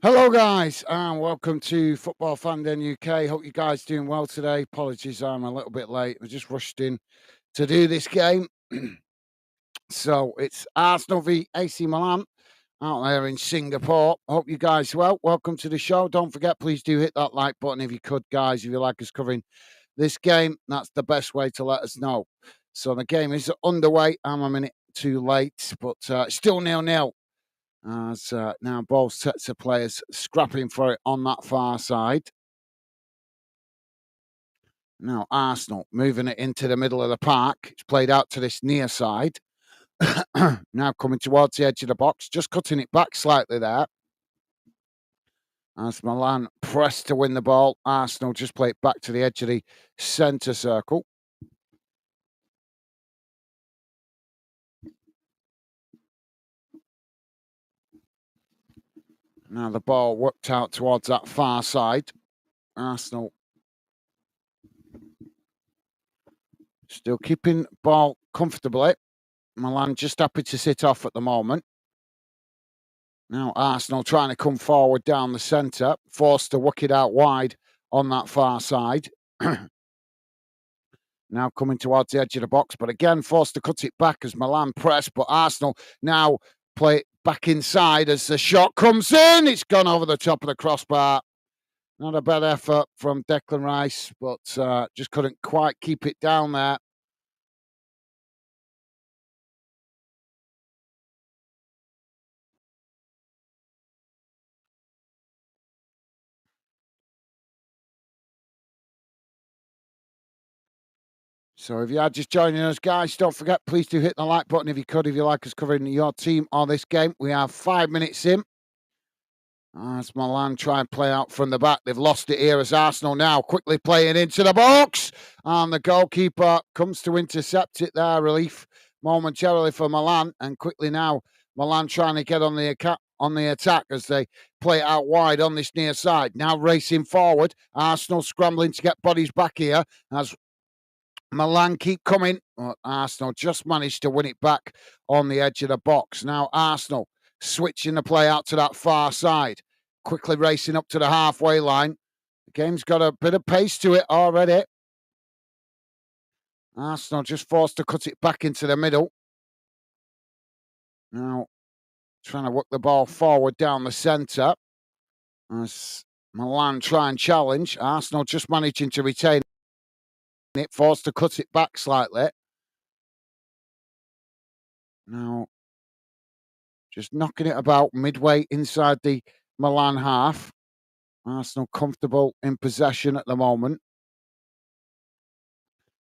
Hello, guys, and welcome to Football Fan Den UK. Hope you guys doing well today. Apologies, I'm a little bit late. I just rushed in to do this game. So it's Arsenal v AC Milan out there in Singapore. Hope you guys well. Welcome to the show. Don't forget, please do hit that like button if you could, guys. If you like us covering this game, that's the best way to let us know. So the game is underway. I'm a minute too late, but still 0-0. As now both sets of players scrapping for it on that far side. Now Arsenal moving it into the middle of the park. It's played out to this near side. Now coming towards the edge of the box, just cutting it back slightly there. As Milan press to win the ball, Arsenal just play it back to the edge of the centre circle. Now the ball worked out towards that far side. Arsenal still keeping ball comfortably. Milan just happy to sit off at the moment. Now Arsenal trying to come forward down the centre, forced to work it out wide on that far side. Now coming towards the edge of the box, but again forced to cut it back as Milan press, but Arsenal now play it back inside as the shot comes in. It's gone over the top of the crossbar. Not a bad effort from Declan Rice, but just couldn't quite keep it down there. So if you are just joining us, guys, don't forget, please do hit the like button if you could, if you like us covering your team or this game. We have 5 minutes in. As Milan try and play out from the back. They've lost it here as Arsenal now quickly playing into the box. And the goalkeeper comes to intercept it there. Relief momentarily for Milan. And quickly now, Milan trying to get on the attack as they play it out wide on this near side. Now racing forward. Arsenal scrambling to get bodies back here as Milan keep coming. Well, Arsenal just managed to win it back on the edge of the box. Now Arsenal switching the play out to that far side. Quickly racing up to the halfway line. The game's got a bit of pace to it already. Arsenal just forced to cut it back into the middle. Now trying to work the ball forward down the centre. As Milan try and challenge. Arsenal just managing to retain it, forced to cut it back slightly. Now, just knocking it about midway inside the Milan half. Arsenal comfortable in possession at the moment.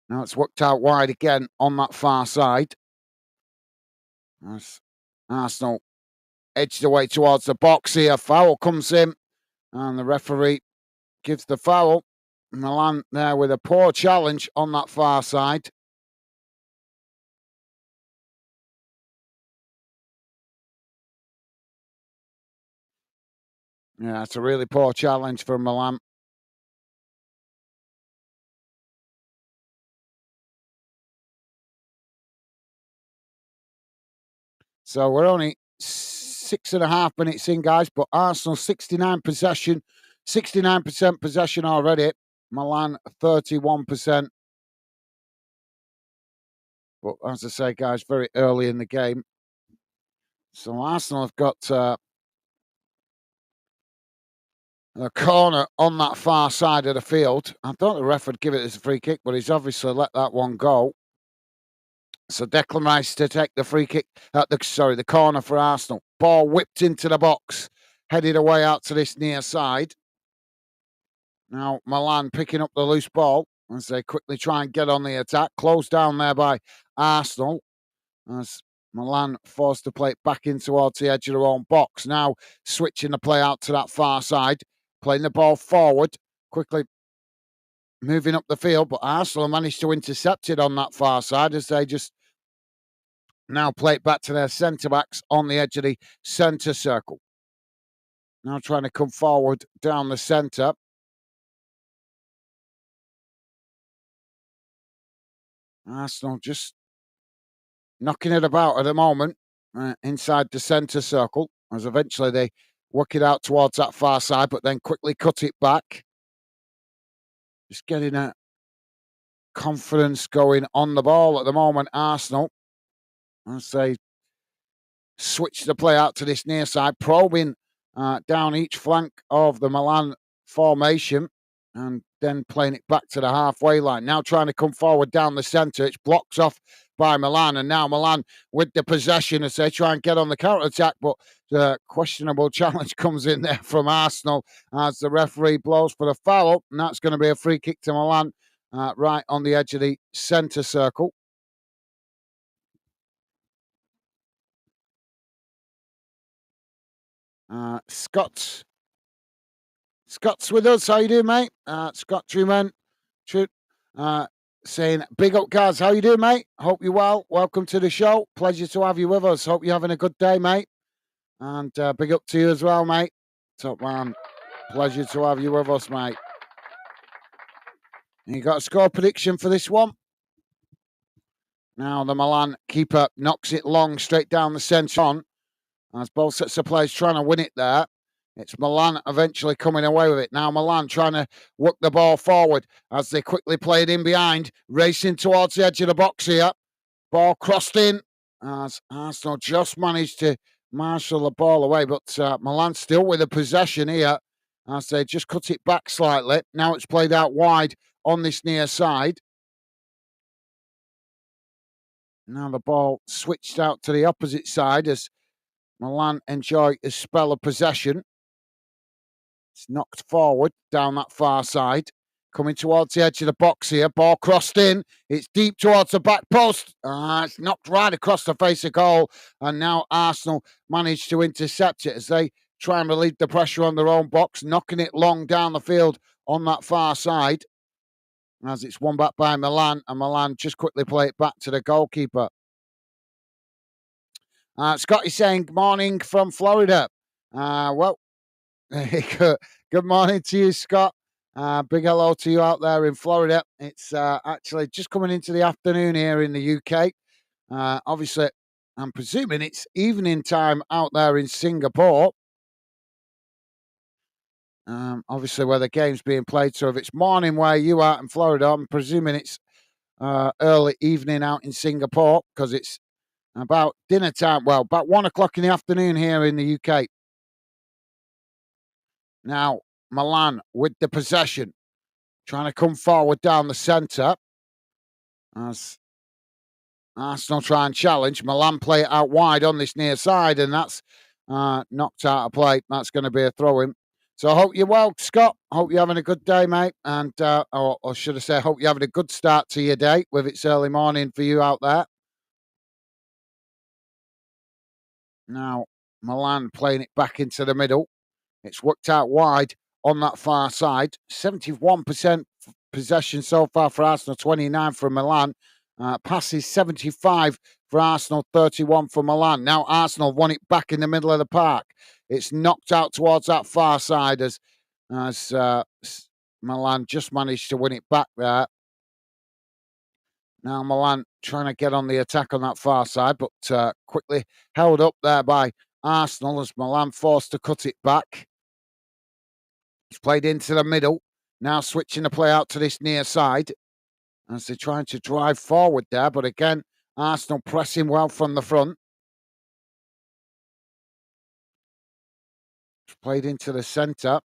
Now it's worked out wide again on that far side. As Arsenal edged away towards the box here. Foul comes in, and the referee gives the foul. Milan there with a poor challenge on that far side. Yeah, it's a really poor challenge for Milan. So we're only 6.5 minutes in, guys, but Arsenal 69% possession already. Milan 31%. But as I say, guys, very early in the game. So Arsenal have got a corner on that far side of the field. I thought the ref would give it as a free kick, but he's obviously let that one go. So Declan Rice to take the free kick, the corner for Arsenal. Ball whipped into the box, headed away out to this near side. Now Milan picking up the loose ball as they quickly try and get on the attack. Closed down there by Arsenal as Milan forced to play it back in towards the edge of their own box. Now switching the play out to that far side, playing the ball forward, quickly moving up the field, but Arsenal managed to intercept it on that far side as they just now play it back to their centre-backs on the edge of the centre circle. Now trying to come forward down the centre. Arsenal just knocking it about at the moment inside the centre circle as eventually they work it out towards that far side, but then quickly cut it back. Just getting a confidence going on the ball at the moment, Arsenal. As they switch the play out to this near side, probing down each flank of the Milan formation and then playing it back to the halfway line. Now trying to come forward down the centre. It's blocked off by Milan, and now Milan with the possession as they try and get on the counter-attack, but the questionable challenge comes in there from Arsenal as the referee blows for the foul, and that's going to be a free kick to Milan right on the edge of the centre circle. Scott's with us. How you doing, mate? Scott Truman, saying, big up, guys. How you doing, mate? Hope you're well. Welcome to the show. Pleasure to have you with us. Hope you're having a good day, mate. And big up to you as well, mate. Top man. Pleasure to have you with us, mate. And you got a score prediction for this one? Now the Milan keeper knocks it long straight down the centre on. As both sets of players trying to win it there. It's Milan eventually coming away with it. Now Milan trying to work the ball forward as they quickly play it in behind, racing towards the edge of the box here. Ball crossed in as Arsenal just managed to marshal the ball away, but Milan still with the possession here as they just cut it back slightly. Now it's played out wide on this near side. Now the ball switched out to the opposite side as Milan enjoy a spell of possession. It's knocked forward down that far side. Coming towards the edge of the box here. Ball crossed in. It's deep towards the back post. It's knocked right across the face of goal. And now Arsenal managed to intercept it as they try and relieve the pressure on their own box, knocking it long down the field on that far side. As it's won back by Milan. And Milan just quickly play it back to the goalkeeper. Scotty saying, good morning from Florida. Well, good morning to you, Scott. Big hello to you out there in Florida. It's actually just coming into the afternoon here in the UK. Obviously, I'm presuming it's evening time out there in Singapore. Obviously, where the game's being played. So if it's morning where you are in Florida, I'm presuming it's early evening out in Singapore because it's about dinner time. Well, about 1 o'clock in the afternoon here in the UK. Now, Milan with the possession, trying to come forward down the centre. As Arsenal try and challenge, Milan play it out wide on this near side, and that's knocked out of play. That's going to be a throw-in. So I hope you're well, Scott. Hope you're having a good day, mate. And, or should I say, hope you're having a good start to your day with it's early morning for you out there. Now, Milan playing it back into the middle. It's worked out wide on that far side. 71% possession so far for Arsenal, 29 for Milan. Passes 75 for Arsenal, 31 for Milan. Now Arsenal won it back in the middle of the park. It's knocked out towards that far side as Milan just managed to win it back there. Now Milan trying to get on the attack on that far side, but quickly held up there by Arsenal as Milan forced to cut it back. It's played into the middle. Now switching the play out to this near side as they're trying to drive forward there. But again, Arsenal pressing well from the front. It's played into the centre.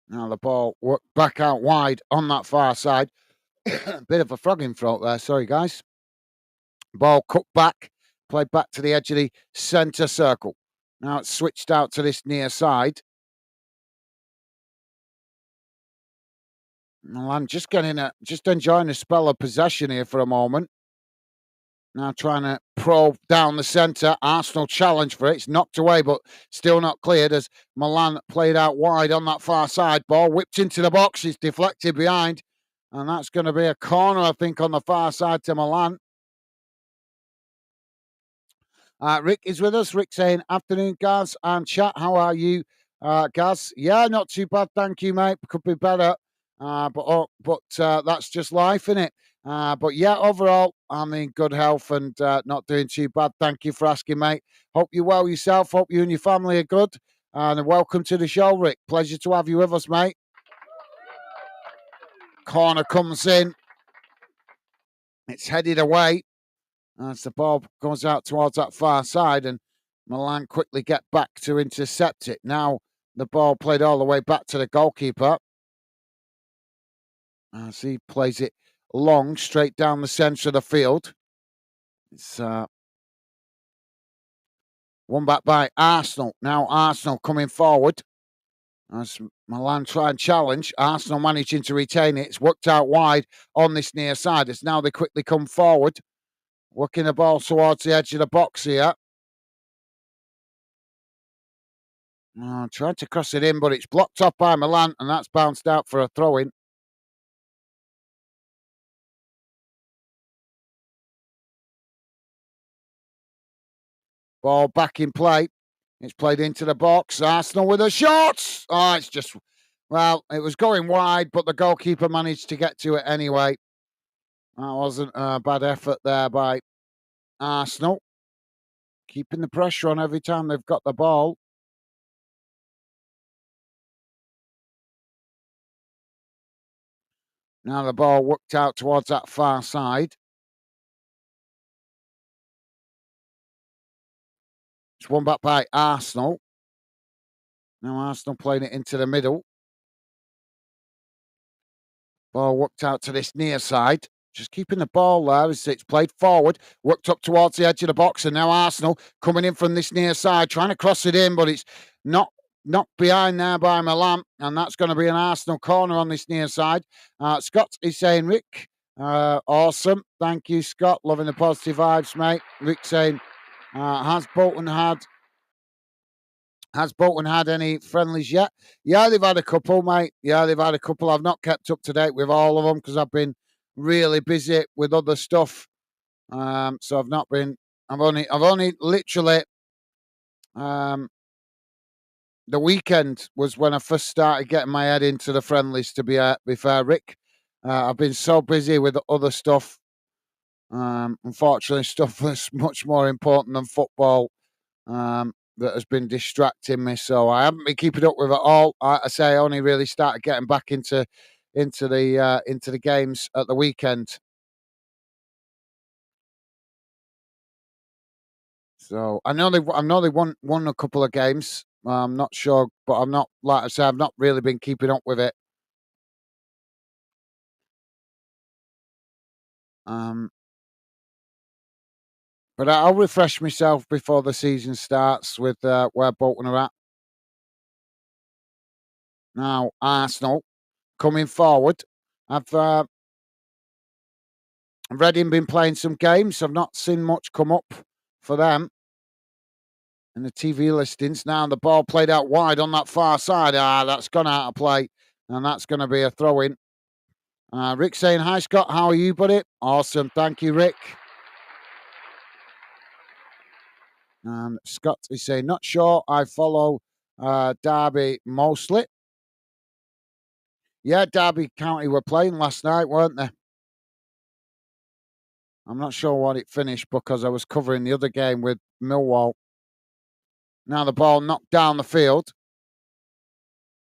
Now the ball worked back out wide on that far side. Bit of a frog in throat there. Sorry, guys. Ball cut back. Played back to the edge of the centre circle. Now it's switched out to this near side. Milan just enjoying a spell of possession here for a moment. Now trying to probe down the centre. Arsenal challenge for it. It's knocked away, but still not cleared as Milan played out wide on that far side. Ball whipped into the box. It's deflected behind. And that's going to be a corner, I think, on the far side to Milan. Rick is with us. Rick saying, afternoon, Gaz and chat. How are you, Gaz? Yeah, not too bad. Thank you, mate. Could be better. But that's just life, isn't it? But yeah, overall, I'm in good health and not doing too bad. Thank you for asking, mate. Hope you're well yourself. Hope you and your family are good. And welcome to the show, Rick. Pleasure to have you with us, mate. Corner comes in. It's headed away as the ball goes out towards that far side, and Milan quickly get back to intercept it. Now the ball played all the way back to the goalkeeper as he plays it long, straight down the centre of the field. It's won back by Arsenal. Now Arsenal coming forward as Milan try and challenge. Arsenal managing to retain it. It's worked out wide on this near side. As now they quickly come forward, working the ball towards the edge of the box here. Trying to cross it in, but it's blocked off by Milan, and that's bounced out for a throw-in. Ball back in play. It's played into the box. Arsenal with a shot. Oh, it's just, well, it was going wide, but the goalkeeper managed to get to it anyway. That wasn't a bad effort there by Arsenal. Keeping the pressure on every time they've got the ball. Now the ball worked out towards that far side. It's won back by Arsenal. Now Arsenal playing it into the middle. Ball worked out to this near side. Just keeping the ball there as it's played forward. Worked up towards the edge of the box. And now Arsenal coming in from this near side, trying to cross it in, but it's not knocked behind there by Milan. And that's going to be an Arsenal corner on this near side. Scott is saying, Rick, awesome. Thank you, Scott. Loving the positive vibes, mate. Rick saying, has Bolton had any friendlies yet? Yeah, they've had a couple, mate. Yeah, they've had a couple. I've not kept up to date with all of them because I've been really busy with other stuff. So I've not been. I've only literally. The weekend was when I first started getting my head into the friendlies. To be fair, Rick, I've been so busy with other stuff. Unfortunately, stuff that's much more important than football. That has been distracting me. So I haven't been keeping up with it all. I say I only really started getting back into the games at the weekend. So I know they won a couple of games. I'm not sure, but I'm not like I say I've not really been keeping up with it. Um, but I'll refresh myself before the season starts with where Bolton are at. Now Arsenal coming forward. I've Reading been playing some games. I've not seen much come up for them in the TV listings. Now the ball played out wide on that far side. That's gone out of play, and that's going to be a throw in. Rick saying, hi, Scott. How are you, buddy? Awesome. Thank you, Rick. And Scott is saying, not sure. I follow Derby mostly. Yeah, Derby County were playing last night, weren't they? I'm not sure what it finished because I was covering the other game with Millwall. Now the ball knocked down the field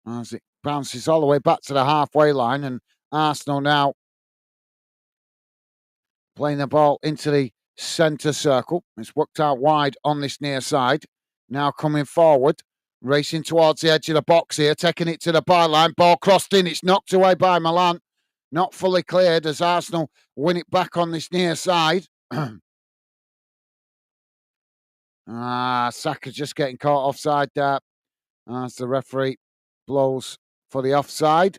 as it bounces all the way back to the halfway line, and Arsenal now playing the ball into the centre circle. It's worked out wide on this near side. Now coming forward, racing towards the edge of the box here, taking it to the byline. Ball crossed in. It's knocked away by Milan. Not fully cleared as Arsenal win it back on this near side. Saka just getting caught offside there as the referee blows for the offside.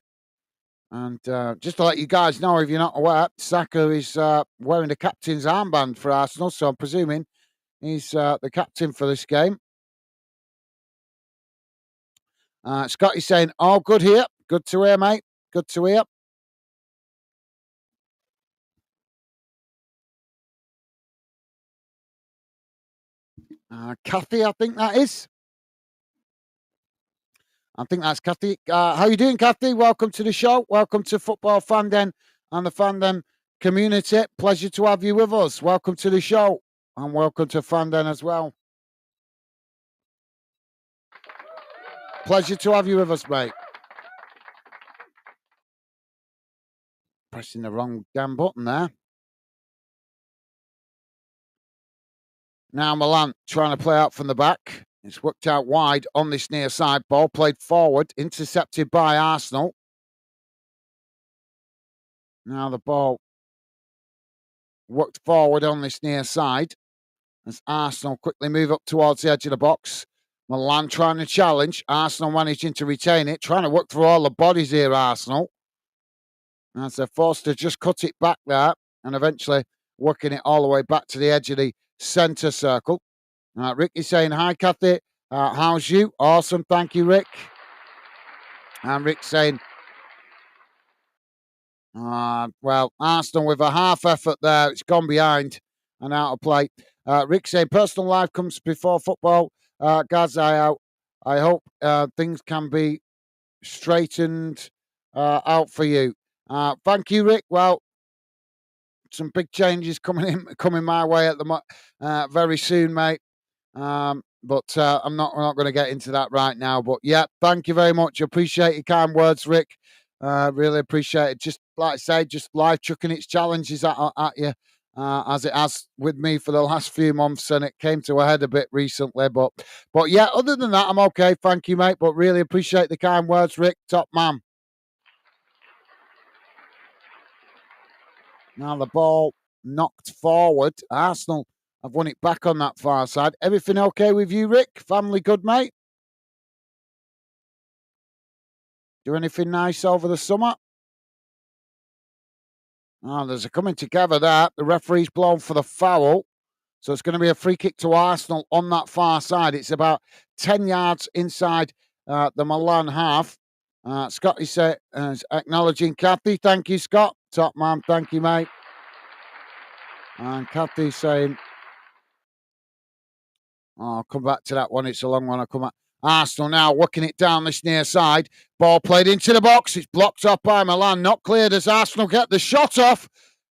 And just to let you guys know, if you're not aware, Saka is wearing the captain's armband for Arsenal, so I'm presuming he's the captain for this game. Scott is saying, oh, good here. Good to hear, mate. Good to hear. Kathy, I think that is. I think that's Kathy. How you doing, Kathy? Welcome to the show. Welcome to Football Fan Den and the Fan Den community. Pleasure to have you with us. Welcome to the show and welcome to Fanden as well. Pleasure to have you with us, mate. Pressing the wrong damn button there. Now Milan trying to play out from the back. It's worked out wide on this near side. Ball played forward, intercepted by Arsenal. Now the ball worked forward on this near side as Arsenal quickly move up towards the edge of the box. Milan trying to challenge. Arsenal managing to retain it. Trying to work through all the bodies here, Arsenal. As they're forced to just cut it back there and eventually working it all the way back to the edge of the centre circle. Rick is saying, hi, Kathy. How's you? Awesome. Thank you, Rick. And Rick saying, well, Arsenal with a half effort there. It's gone behind and out of play. Rick saying, personal life comes before football. Guys, I hope things can be straightened out for you. Thank you, Rick. Well, some big changes coming my way at the very soon, mate. But we're not going to get into that right now. But yeah, thank you very much. Appreciate your kind words, Rick. Really appreciate it. Just like I say, just life chucking its challenges at you, as it has with me for the last few months, and it came to a head a bit recently. But yeah, other than that, I'm okay. Thank you, mate. But really appreciate the kind words, Rick. Top man. Now the ball knocked forward. Arsenal have won it back on that far side. Everything okay with you, Rick? Family good, mate? Do anything nice over the summer? Oh, there's a coming together there. The referee's blown for the foul. So it's going to be a free kick to Arsenal on that far side. It's about 10 yards inside the Milan half. Scott is acknowledging Kathy. Thank you, Scott. Top man. Thank you, mate. And Kathy saying, I'll come back to that one. It's a long one. I'll come back. Arsenal now working it down this near side. Ball played into the box. It's blocked off by Milan. Not cleared as Arsenal get the shot off.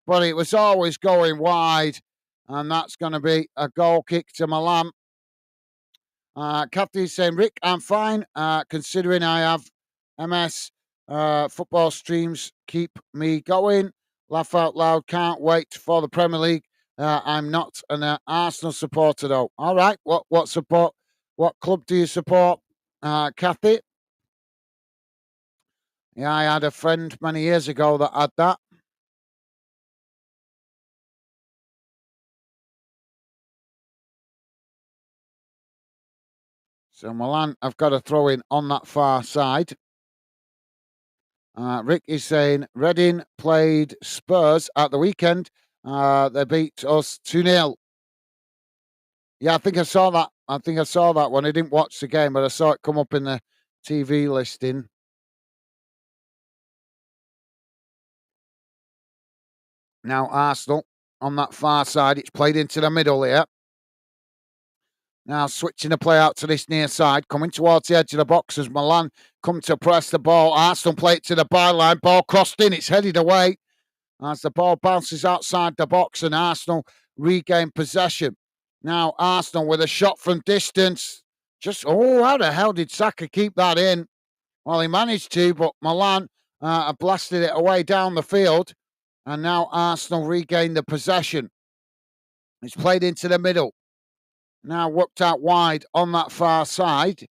But it was always going wide. And that's going to be a goal kick to Milan. Kathy's saying, Rick, I'm fine. Considering I have MS, football streams keep me going. Laugh out loud. Can't wait for the Premier League. I'm not an Arsenal supporter, though. All right. What support? What club do you support, Kathy? Yeah, I had a friend many years ago that had that. So Milan have got a throw in on that far side. Rick is saying Reading played Spurs at the weekend. They beat us 2-0. Yeah, I think I saw that. I saw that one. I didn't watch the game, but I saw it come up in the TV listing. Now Arsenal on that far side. It's played into the middle here. Now switching the play out to this near side, coming towards the edge of the box as Milan come to press the ball. Arsenal play it to the byline. Ball crossed in. It's headed away as the ball bounces outside the box and Arsenal regain possession. Now Arsenal with a shot from distance. How the hell did Saka keep that in? Well, he managed to, but Milan blasted it away down the field. And now Arsenal regain the possession. It's played into the middle. Now worked out wide on that far side.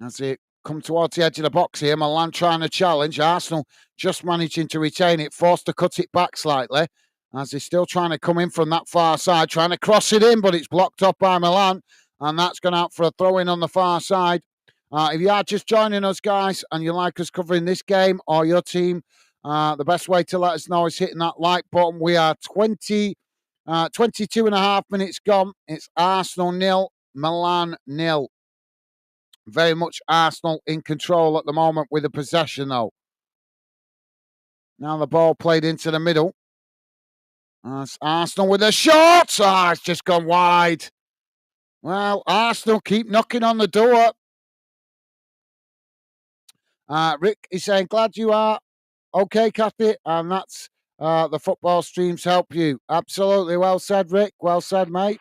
As it come towards the edge of the box here, Milan trying to challenge. Arsenal just managing to retain it, forced to cut it back slightly. As they're still trying to come in from that far side, trying to cross it in, but it's blocked up by Milan. And that's gone out for a throw-in on the far side. If you are just joining us, guys, and you like us covering this game or your team, the best way to let us know is hitting that like button. We are 22 and a half minutes gone. It's Arsenal 0, Milan 0. Very much Arsenal in control at the moment with the possession, though. Now the ball played into the middle. That's Arsenal with a shot. It's just gone wide. Well, Arsenal keep knocking on the door. Rick is saying, glad you are Okay, Kathy, and that's the football streams help you. Absolutely, well said, Rick. Well said, mate.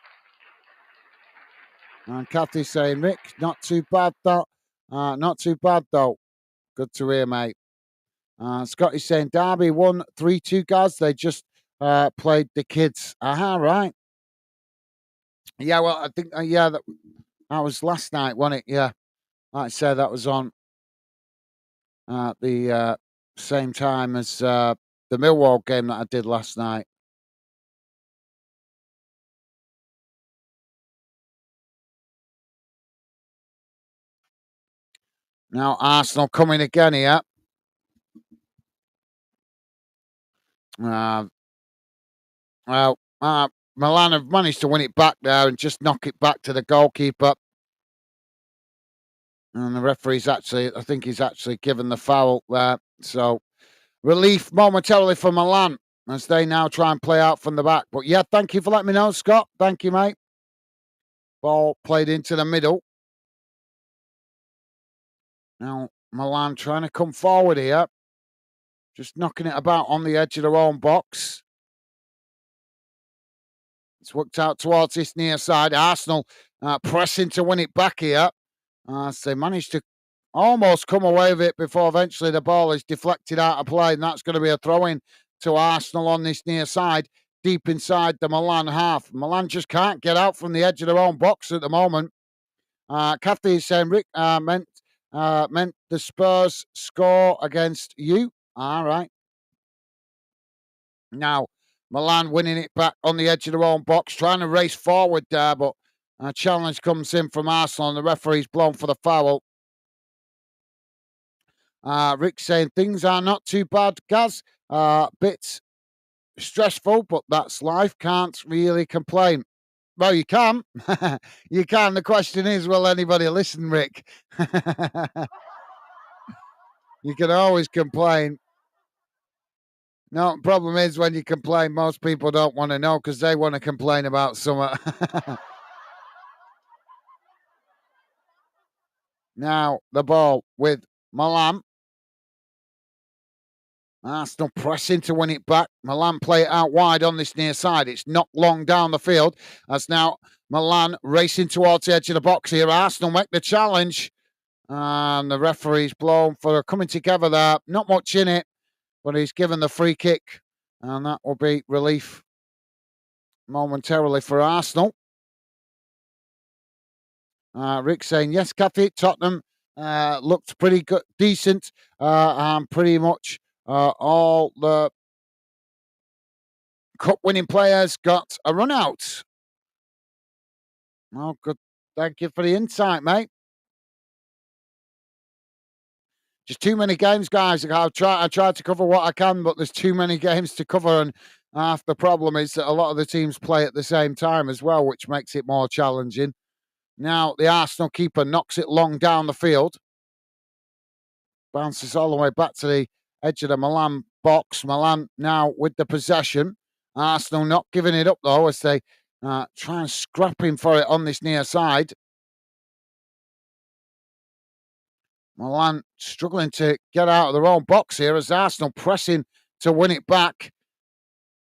And Kathy saying, Rick, not too bad though. Not too bad though. Good to hear, mate. Scotty's saying Derby won 3-2, guys. They just played the kids. Aha, right. Yeah, well, I think yeah, that was last night, wasn't it? Yeah, like I said, that was on at the same time as the Millwall game that I did last night. Now Arsenal coming again here. Uh, well, Milan have managed to win it back there and just knock it back to the goalkeeper. And the referee's actually, I think he's actually given the foul there. So relief momentarily for Milan as they now try and play out from the back. But yeah, thank you for letting me know, Scott. Thank you, mate. Ball played into the middle. Now Milan trying to come forward here. Just knocking it about on the edge of their own box. It's worked out towards this near side. Arsenal pressing to win it back here. So they managed to almost come away with it before eventually the ball is deflected out of play. And that's going to be a throw in to Arsenal on this near side, deep inside the Milan half. Milan just can't get out from the edge of their own box at the moment. Kathy is saying, Rick, meant the Spurs score against you. All right. Now, Milan winning it back on the edge of their own box, trying to race forward there, but a challenge comes in from Arsenal and the referee's blown for the foul. Rick saying things are not too bad, Gaz. Bit stressful, but that's life. Can't really complain. Well, you can. You can. The question is, will anybody listen, Rick? You can always complain. No, problem is when you complain, most people don't want to know because they want to complain about something. Now, the ball with Milan. Arsenal pressing to win it back. Milan play it out wide on this near side. It's knocked long down the field. As now Milan racing towards the edge of the box here. Arsenal make the challenge. And the referee's blown for coming together there. Not much in it, but he's given the free kick. And that will be relief momentarily for Arsenal. Rick saying, yes, Kathy, Tottenham looked pretty good, decent, and pretty much all the cup-winning players got a run out. Oh, good. Thank you for the insight, mate. Just too many games, guys. I tried to cover what I can, but there's too many games to cover, and half the problem is that a lot of the teams play at the same time as well, which makes it more challenging. Now the Arsenal keeper knocks it long down the field. Bounces all the way back to the edge of the Milan box. Milan now with the possession. Arsenal not giving it up, though, as they try and scrap him for it on this near side. Milan struggling to get out of their own box here as Arsenal pressing to win it back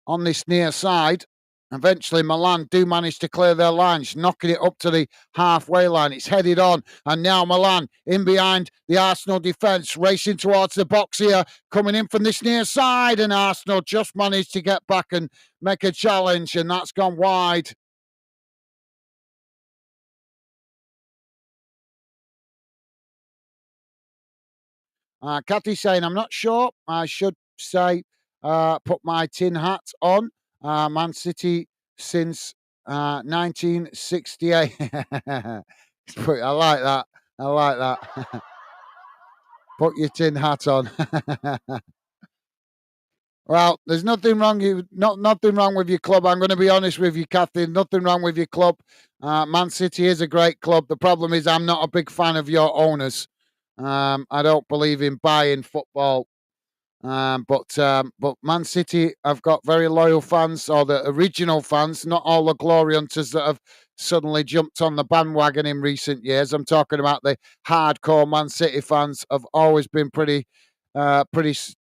on this near side. Eventually, Milan do manage to clear their lines, knocking it up to the halfway line. It's headed on, and now Milan in behind the Arsenal defence, racing towards the box here, coming in from this near side, and Arsenal just managed to get back and make a challenge, and that's gone wide. Kathy saying, I'm not sure. I should say, put my tin hat on. Man City since 1968. I like that. I like that. Put your tin hat on. Well, there's nothing wrong. Nothing wrong with your club. I'm going to be honest with you, Kathy. Nothing wrong with your club. Man City is a great club. The problem is, I'm not a big fan of your owners. I don't believe in buying football. But Man City have got very loyal fans, or the original fans, not all the glory hunters that have suddenly jumped on the bandwagon in recent years. I'm talking about the hardcore Man City fans have always been pretty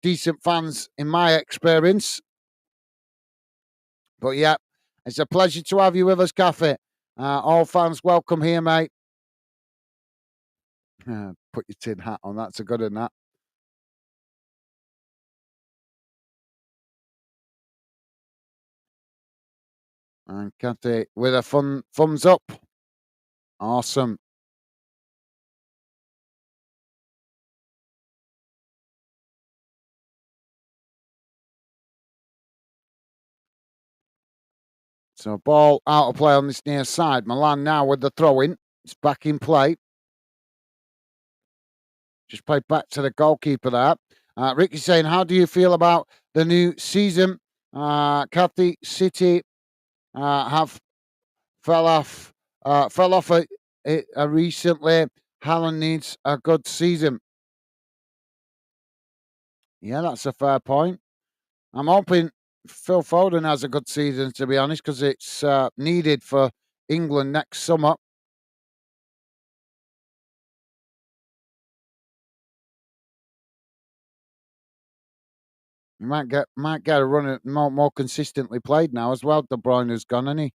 decent fans in my experience. But yeah, it's a pleasure to have you with us, Kathy. All fans welcome here, mate. Put your tin hat on. That's a good one, that. And Kathy with a fun thumbs up. Awesome. So ball out of play on this near side. Milan now with the throw in. It's back in play. Just played back to the goalkeeper there. Ricky saying, how do you feel about the new season? Kathy, City have fell off it recently. Haaland needs a good season. Yeah, that's a fair point. I'm hoping Phil Foden has a good season, to be honest, because it's needed for England next summer. You might get a run at more consistently played now as well. De Bruyne has gone, and he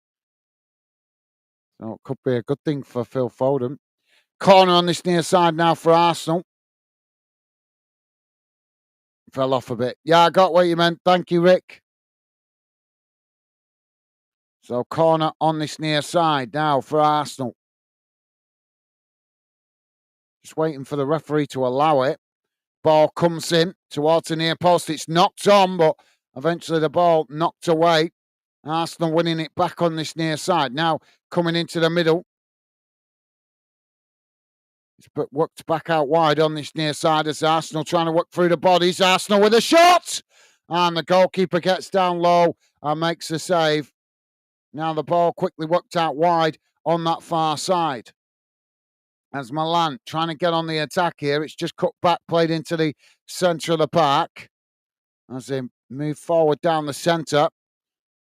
so it could be a good thing for Phil Foden. Corner on this near side now for Arsenal. Fell off a bit. Yeah, I got what you meant. Thank you, Rick. So corner on this near side now for Arsenal. Just waiting for the referee to allow it. Ball comes in towards the near post. It's knocked on, but eventually the ball knocked away. Arsenal winning it back on this near side. Now coming into the middle. It's worked back out wide on this near side as Arsenal trying to work through the bodies. Arsenal with a shot! And the goalkeeper gets down low and makes the save. Now the ball quickly worked out wide on that far side. As Milan trying to get on the attack here. It's just cut back, played into the centre of the park. As they move forward down the centre.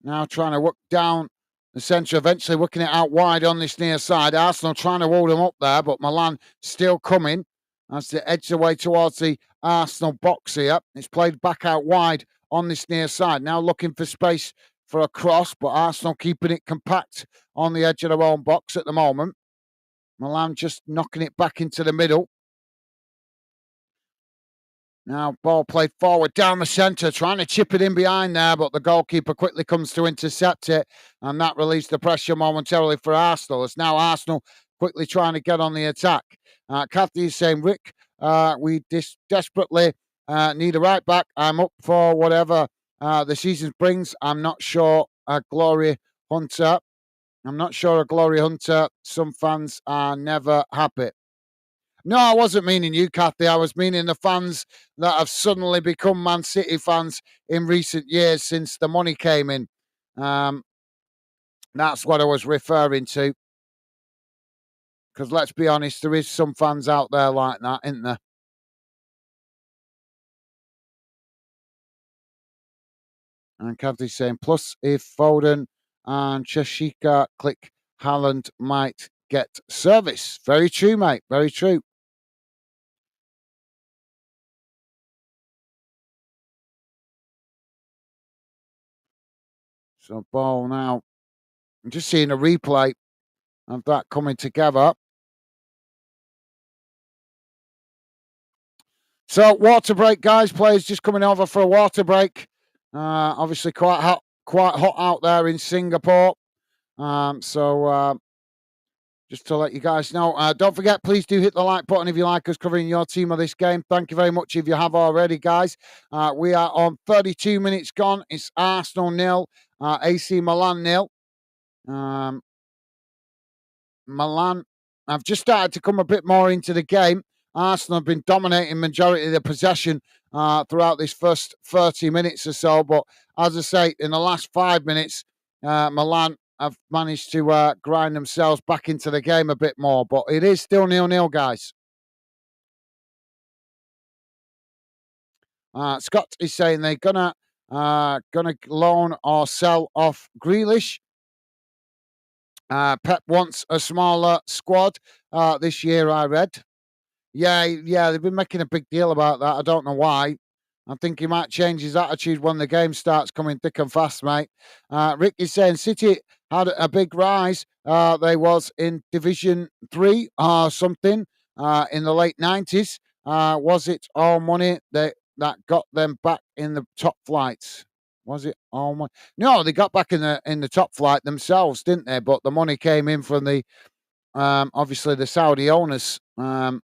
Now trying to work down the centre, eventually working it out wide on this near side. Arsenal trying to hold them up there, but Milan still coming as they edge their way towards the Arsenal box here. It's played back out wide on this near side. Now looking for space for a cross, but Arsenal keeping it compact on the edge of their own box at the moment. Milan just knocking it back into the middle. Now, ball played forward down the centre, trying to chip it in behind there, but the goalkeeper quickly comes to intercept it, and that relieves the pressure momentarily for Arsenal. It's now Arsenal quickly trying to get on the attack. Kathy is saying, Rick, we desperately need a right back. I'm up for whatever the season brings. I'm not sure a glory hunter. Some fans are never happy. No, I wasn't meaning you, Kathy. I was meaning the fans that have suddenly become Man City fans in recent years since the money came in. Um, that's what I was referring to. Because let's be honest, there is some fans out there like that, isn't there? And Kathy's saying, plus if Foden and Cheshika click, Haaland might get service. Very true, mate. Very true. So ball now. I'm just seeing a replay of that coming together. So water break, guys. Players just coming over for a water break. Obviously quite hot out there in Singapore. So just to let you guys know, don't forget, please do hit the like button if you like us covering your team of this game. Thank you very much if you have already, guys. We are on 32 minutes gone. It's Arsenal 0, AC Milan 0. Milan have just started to come a bit more into the game. Arsenal have been dominating majority of the possession throughout this first 30 minutes or so. But as I say, in the last 5 minutes, Milan have managed to grind themselves back into the game a bit more. But it is still 0-0, guys. Scott is saying they're gonna loan or sell off Grealish. Pep wants a smaller squad this year, I read. Yeah, they've been making a big deal about that. I don't know why. I think he might change his attitude when the game starts coming thick and fast, mate. Rick is saying City had a big rise. They was in Division 3 or something in the late 90s. Was it all money that got them back in the top flights? Was it all money? No, they got back in the top flight themselves, didn't they? But the money came in from the obviously the Saudi owners. Was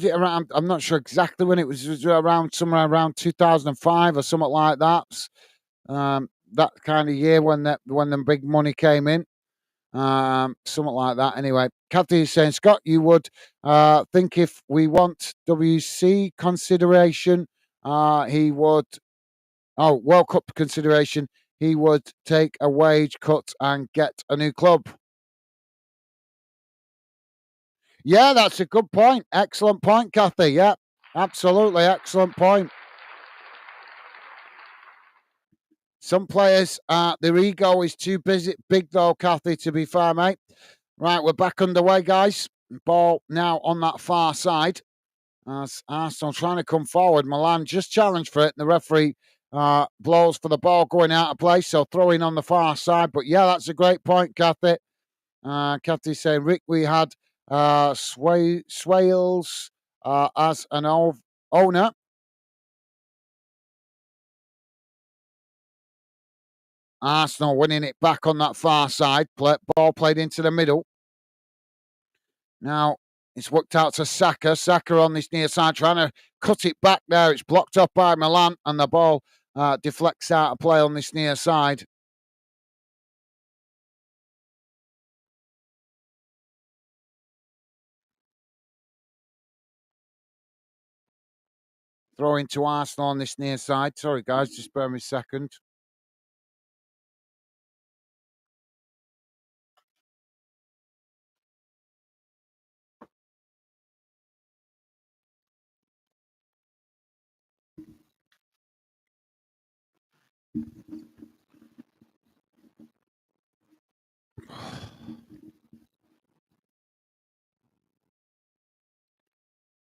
it around? I'm not sure exactly when it was around somewhere around 2005 or something like that. That kind of year when the big money came in. Something like that. Anyway, Kathy is saying, Scott, you would think if we want WC consideration, he would. Oh, World Cup consideration, he would take a wage cut and get a new club. Yeah, that's a good point. Excellent point, Kathy. Yeah, absolutely excellent point. Some players, their ego is too big though, Kathy, to be fair, mate. Right, we're back underway, guys. Ball now on that far side. As Arsenal trying to come forward. Milan just challenged for it, and the referee blows for the ball going out of play, so throwing on the far side. But yeah, that's a great point, Kathy. Kathy's saying, Rick, we had Swales as an owner. Arsenal winning it back on that far side. Ball played into the middle. Now it's worked out to Saka. Saka on this near side trying to cut it back there. It's blocked up by Milan and the ball deflects out of play on this near side. Throw into Arsenal on this near side. Sorry, guys, just bear me a second.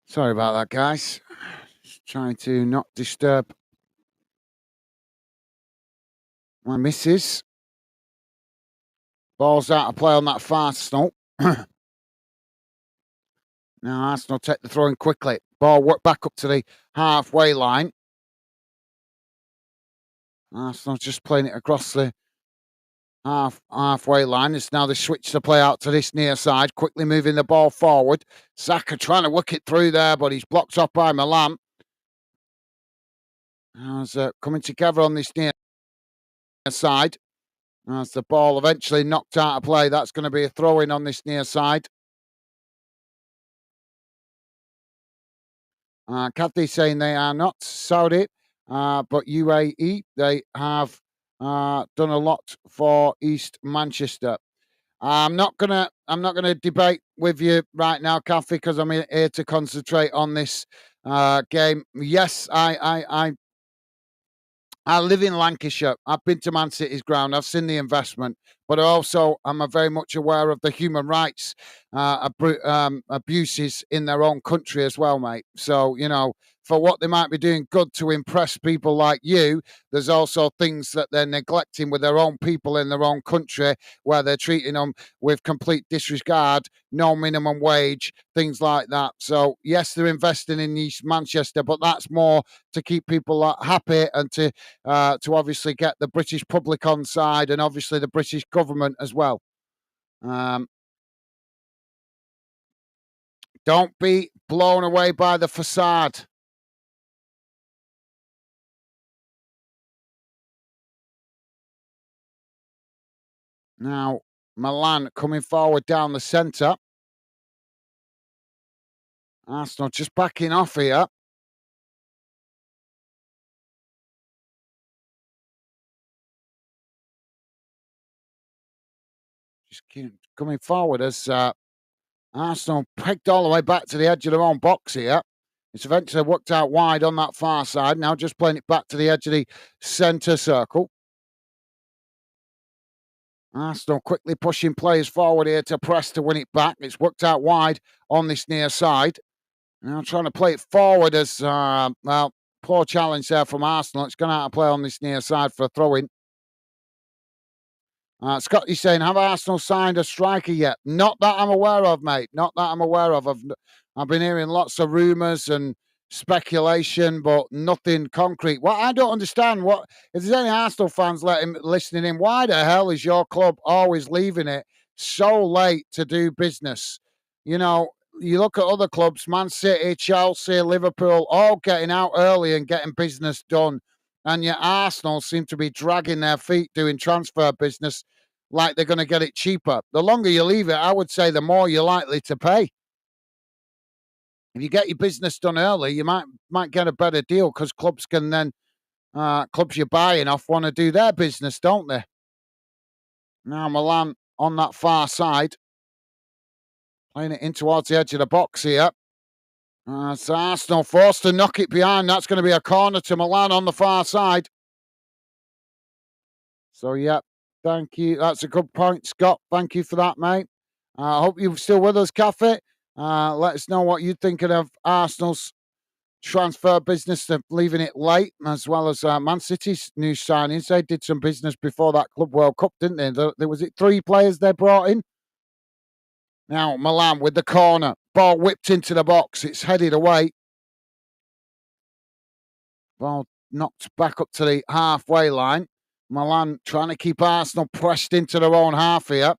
Sorry about that, guys. Just trying to not disturb my missus. Ball's out of play on that far Arsenal. Now Arsenal take the throw in quickly. Ball work back up to the halfway line. Arsenal just playing it across the halfway line. It's now they switch the play out to this near side, quickly moving the ball forward. Saka trying to work it through there, but he's blocked off by Milan. As coming together on this near side. As the ball eventually knocked out of play, that's going to be a throw in on this near side. Kathy saying they are not Saudi, but UAE. They have done a lot for East Manchester. I'm not gonna debate with you right now, Kathy, because I'm here to concentrate on this game. Yes, I live in Lancashire. I've been to Man City's ground. I've seen the investment, but also I'm very much aware of the human rights abuses in their own country as well, mate. So, for what they might be doing good to impress people like you, there's also things that they're neglecting with their own people in their own country where they're treating them with complete disregard, no minimum wage, things like that. So, yes, they're investing in East Manchester, but that's more to keep people happy and to obviously get the British public on side and obviously the British government as well. Don't be blown away by the facade. Now, Milan coming forward down the centre. Arsenal just backing off here. Just coming forward as Arsenal pegged all the way back to the edge of their own box here. It's eventually worked out wide on that far side. Now just playing it back to the edge of the centre circle. Arsenal quickly pushing players forward here to press to win it back. It's worked out wide on this near side. Now trying to play it forward as, well, poor challenge there from Arsenal. It's gone out of play on this near side for a throw-in. Scotty's saying, have Arsenal signed a striker yet? Not that I'm aware of, mate. Not that I'm aware of. I've been hearing lots of rumours and speculation, but nothing concrete. What I don't understand, what if there's any Arsenal fans listening in, why the hell is your club always leaving it so late to do business? You know, you look at other clubs, Man City, Chelsea, Liverpool, all getting out early and getting business done. And yet Arsenal seem to be dragging their feet doing transfer business like they're going to get it cheaper. The longer you leave it, I would say the more you're likely to pay. If you get your business done early, you might get a better deal because clubs can then clubs you're buying off want to do their business, don't they? Now Milan on that far side, playing it in towards the edge of the box here. So Arsenal forced to knock it behind. That's going to be a corner to Milan on the far side. So, yeah, thank you. That's a good point, Scott. Thank you for that, mate. I hope you're still with us, Cafe. Let us know what you're thinking of Arsenal's transfer business, of leaving it late, as well as Man City's new signings. They did some business before that Club World Cup, didn't they? There was it 3 players they brought in? Now, Milan with the corner. Ball whipped into the box. It's headed away. Ball knocked back up to the halfway line. Milan trying to keep Arsenal pressed into their own half here.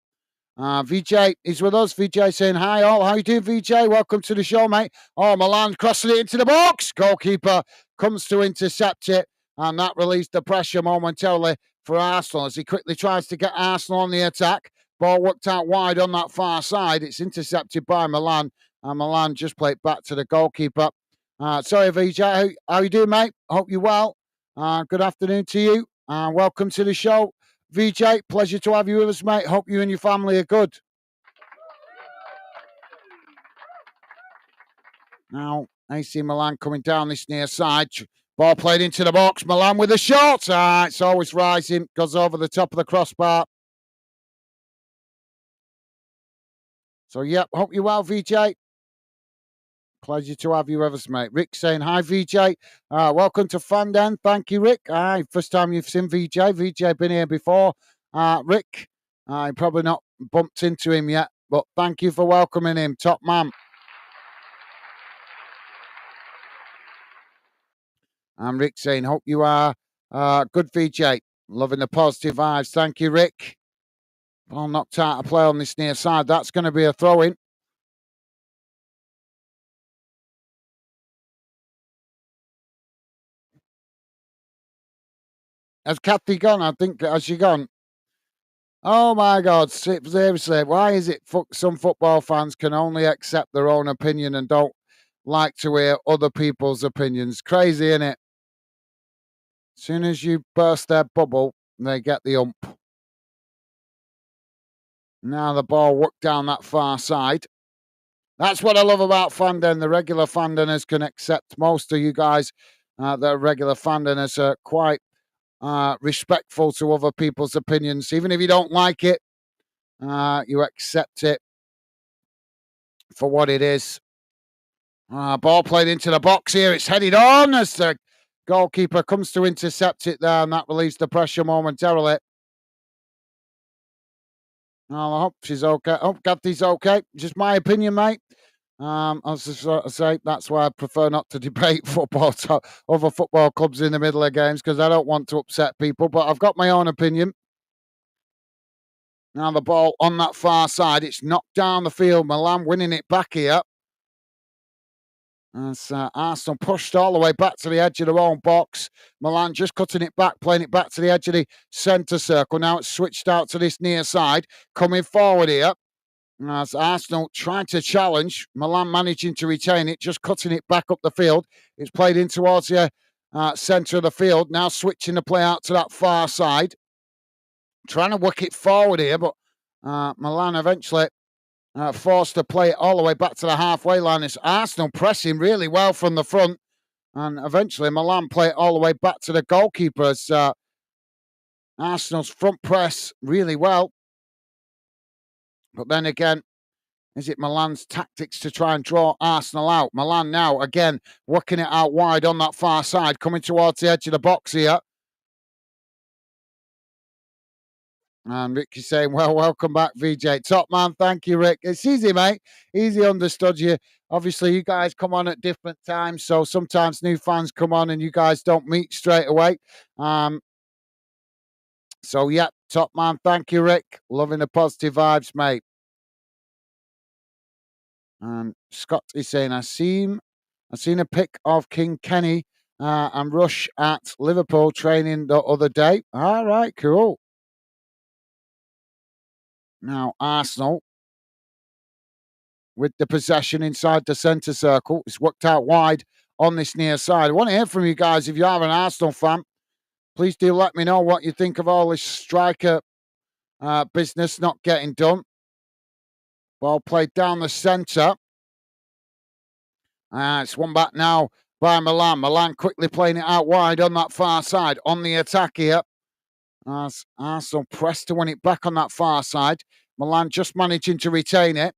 VJ is with us. VJ saying, hi all. How you doing, VJ? Welcome to the show, mate. Oh, Milan crossing it into the box. Goalkeeper comes to intercept it, and that relieves the pressure momentarily for Arsenal as he quickly tries to get Arsenal on the attack. Ball worked out wide on that far side. It's intercepted by Milan, and Milan just played back to the goalkeeper. Sorry, VJ. How you doing, mate? Hope you're well. Good afternoon to you. Welcome to the show. VJ, pleasure to have you with us, mate. Hope you and your family are good. Now, AC Milan coming down this near side. Ball played into the box. Milan with a shot. It's always rising. Goes over the top of the crossbar. So, yep, hope you're well, VJ. Pleasure to have you with us, mate. Rick saying, hi, VJ. Welcome to Fanden. Thank you, Rick. First time you've seen VJ. VJ been here before. Rick, I probably not bumped into him yet, but thank you for welcoming him. Top man. And Rick saying, hope you are good, VJ. Loving the positive vibes. Thank you, Rick. Ball knocked out of play on this near side. That's going to be a throw-in. Has Kathy gone? I think, has she gone? Oh my God, seriously, why is it some football fans can only accept their own opinion and don't like to hear other people's opinions? Crazy, isn't it? As soon as you burst their bubble, they get the ump. Now the ball worked down that far side. That's what I love about Fanden. The regular Fandeners can accept most of you guys. The regular Fandeners are quite respectful to other people's opinions. Even if you don't like it, you accept it for what it is. Ball played into the box here. It's headed on as the goalkeeper comes to intercept it there, and that relieves the pressure momentarily. I hope she's okay. I hope Kathy's okay. Just my opinion, mate. As I say, that's why I prefer not to debate football to other football clubs in the middle of games because I don't want to upset people. But I've got my own opinion. Now the ball on that far side, it's knocked down the field. Milan winning it back here. As Arsenal pushed all the way back to the edge of their own box. Milan just cutting it back, playing it back to the edge of the centre circle. Now it's switched out to this near side, coming forward here. As Arsenal trying to challenge, Milan managing to retain it, just cutting it back up the field. It's played in towards the centre of the field. Now switching the play out to that far side. Trying to work it forward here, but Milan eventually forced to play it all the way back to the halfway line. It's Arsenal pressing really well from the front. And eventually Milan play it all the way back to the goalkeeper as Arsenal's front press really well. But then again, Is it Milan's tactics to try and draw Arsenal out? Milan now, again, working it out wide on that far side, coming towards the edge of the box here. And Rick is saying, well, welcome back, VJ. Top man, thank you, Rick. It's easy, mate. Easy understood you. Obviously, you guys come on at different times, so sometimes new fans come on and you guys don't meet straight away. So, yeah, top man, thank you, Rick. Loving the positive vibes, mate. And Scott is saying, I seen a pic of King Kenny and Rush at Liverpool training the other day. All right, cool. Now, Arsenal with the possession inside the centre circle. It's worked out wide on this near side. I want to hear from you guys. If you are an Arsenal fan, please do let me know what you think of all this striker business not getting done. Ball played down the centre. It's one back now by Milan. Milan quickly playing it out wide on that far side. On the attack here. As Arsenal pressed to win it back on that far side. Milan just managing to retain it.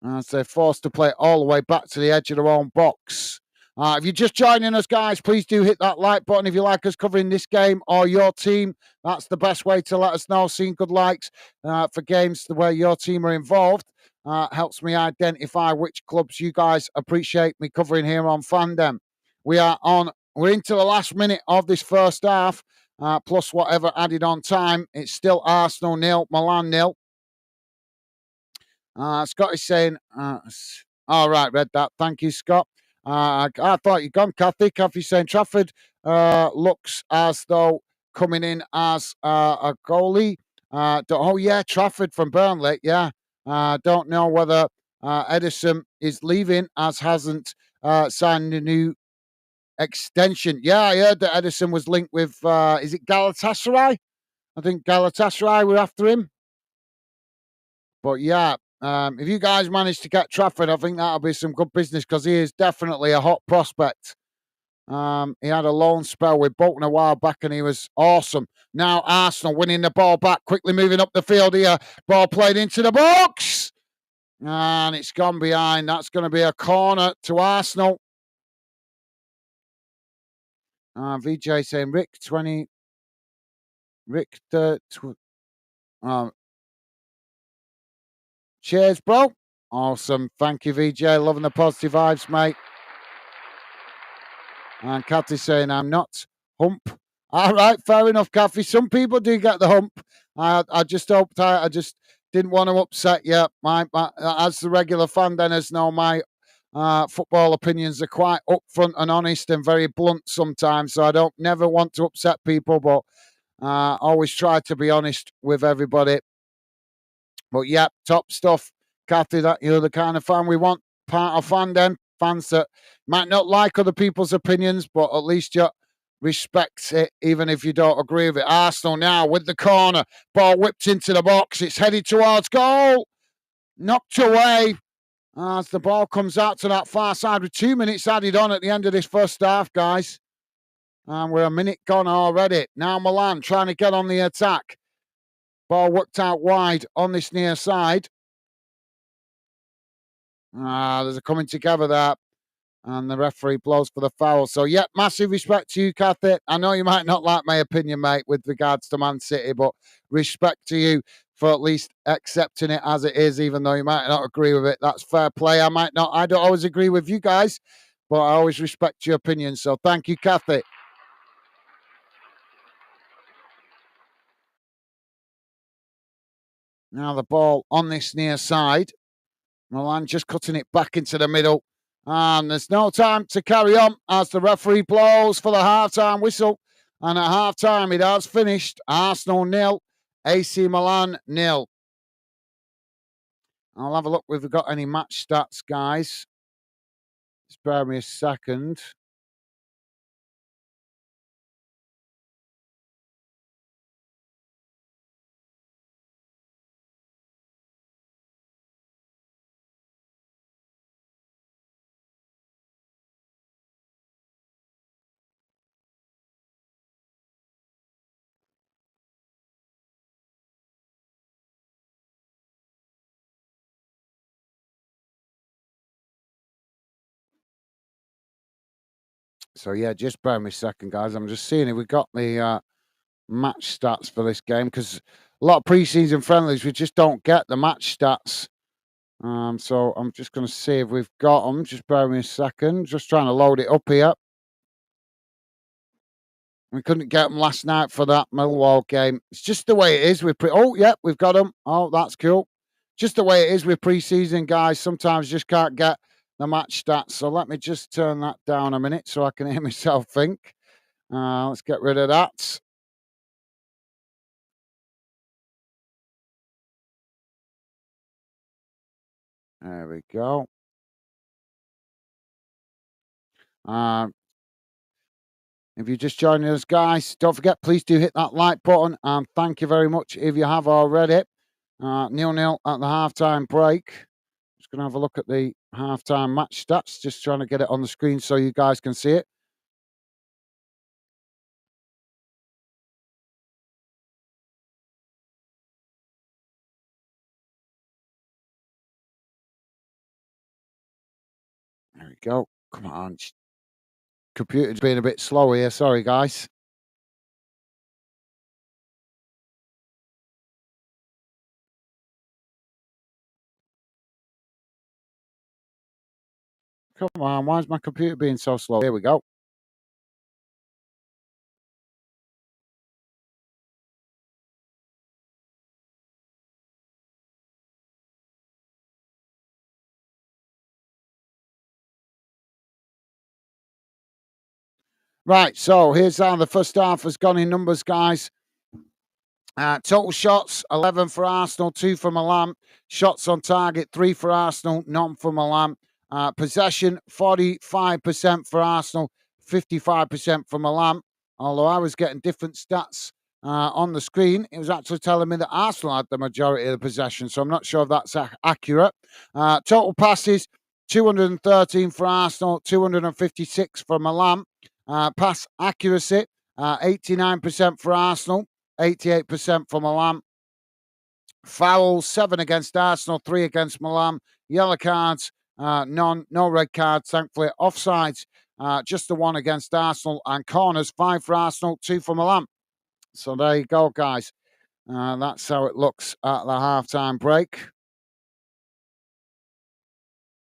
As they're forced to play it all the way back to the edge of their own box. If you're just joining us, guys, please do hit that like button if you like us covering this game or your team. That's the best way to let us know. Seeing good likes for games where your team are involved helps me identify which clubs you guys appreciate me covering here on Fandom. We're into the last minute of this first half, plus whatever added on time. It's still Arsenal 0, Milan 0. Scott is saying, all right, read that. Thank you, Scott. I thought you'd gone, Kathy. Kathy's saying Trafford looks as though coming in as a goalie. Oh, yeah, Trafford from Burnley. Yeah. Don't know whether Edison is leaving as hasn't signed a new extension. Yeah, I heard that Edison was linked with, is it Galatasaray? I think Galatasaray were after him. But yeah, if you guys manage to get Trafford, I think that'll be some good business because he is definitely a hot prospect. He had a loan spell with Bolton a while back and he was awesome. Now Arsenal winning the ball back, quickly moving up the field here. Ball played into the box. And it's gone behind. That's going to be a corner to Arsenal. VJ saying, Rick, 20. Rick, cheers, bro. Awesome. Thank you, VJ. Loving the positive vibes, mate. And Kathy's saying, I'm not hump. All right, fair enough, Kathy. Some people do get the hump. I just hoped I just didn't want to upset you. As the regular fan, Dennis, know my football opinions are quite upfront and honest and very blunt sometimes. So I don't never want to upset people, but always try to be honest with everybody. But yeah, top stuff, Kathy. That you're the kind of fan we want. Part of fandom, fans that might not like other people's opinions, but at least you respect it, even if you don't agree with it. Arsenal now with the corner, ball whipped into the box. It's headed towards goal, knocked away. As the ball comes out to that far side with 2 minutes added on at the end of this first half, guys. And we're a minute gone already. Now Milan trying to get on the attack. Ball worked out wide on this near side. There's a coming together there. And the referee blows for the foul. So, yeah, massive respect to you, Kathy. I know you might not like my opinion, mate, with regards to Man City, but respect to you for at least accepting it as it is, even though you might not agree with it. That's fair play. I don't always agree with you guys, but I always respect your opinion. So, thank you, Kathy. Now the ball on this near side. Milan just cutting it back into the middle. And there's no time to carry on as the referee blows for the half-time whistle. And at half-time, it has finished. Arsenal 0, AC Milan 0. I'll have a look if we've got any match stats, guys. Spare me a second. So yeah, just bear me a second, guys. I'm just seeing if we got the match stats for this game because a lot of preseason friendlies we just don't get the match stats. So I'm just going to see if we've got them. Just bear me a second. Just trying to load it up here. We couldn't get them last night for that Millwall game. It's just the way it is with oh, yeah, we've got them. Oh, that's cool. Just the way it is with preseason, guys. Sometimes just can't get the match stats. So let me just turn that down a minute so I can hear myself think. Let's get rid of that. There we go. Uh, if you're just joining us, guys, don't forget, please do hit that like button. And thank you very much if you have already. 0-0 at the halftime break. Just going to have a look at the halftime match stats. Just trying to get it on the screen so you guys can see it. There we go. Come on. Computer's being a bit slow here. Sorry, guys. Come on. Why is my computer being so slow? Here we go. Right. So here's how the first half has gone in numbers, guys. Total shots 11 for Arsenal, 2 for Milan. Shots on target 3 for Arsenal, none for Milan. Possession 45% for Arsenal, 55% for Milan. Although I was getting different stats on the screen, it was actually telling me that Arsenal had the majority of the possession. So I'm not sure if that's accurate. Total passes 213 for Arsenal, 256 for Milan. Pass accuracy 89% for Arsenal, 88% for Milan. Fouls, 7 against Arsenal, 3 against Milan. Yellow cards, none. No red cards, thankfully. Offsides, just the 1 against Arsenal. And corners, 5 for Arsenal, 2 for Milan. So there you go, guys. That's how it looks at the halftime break.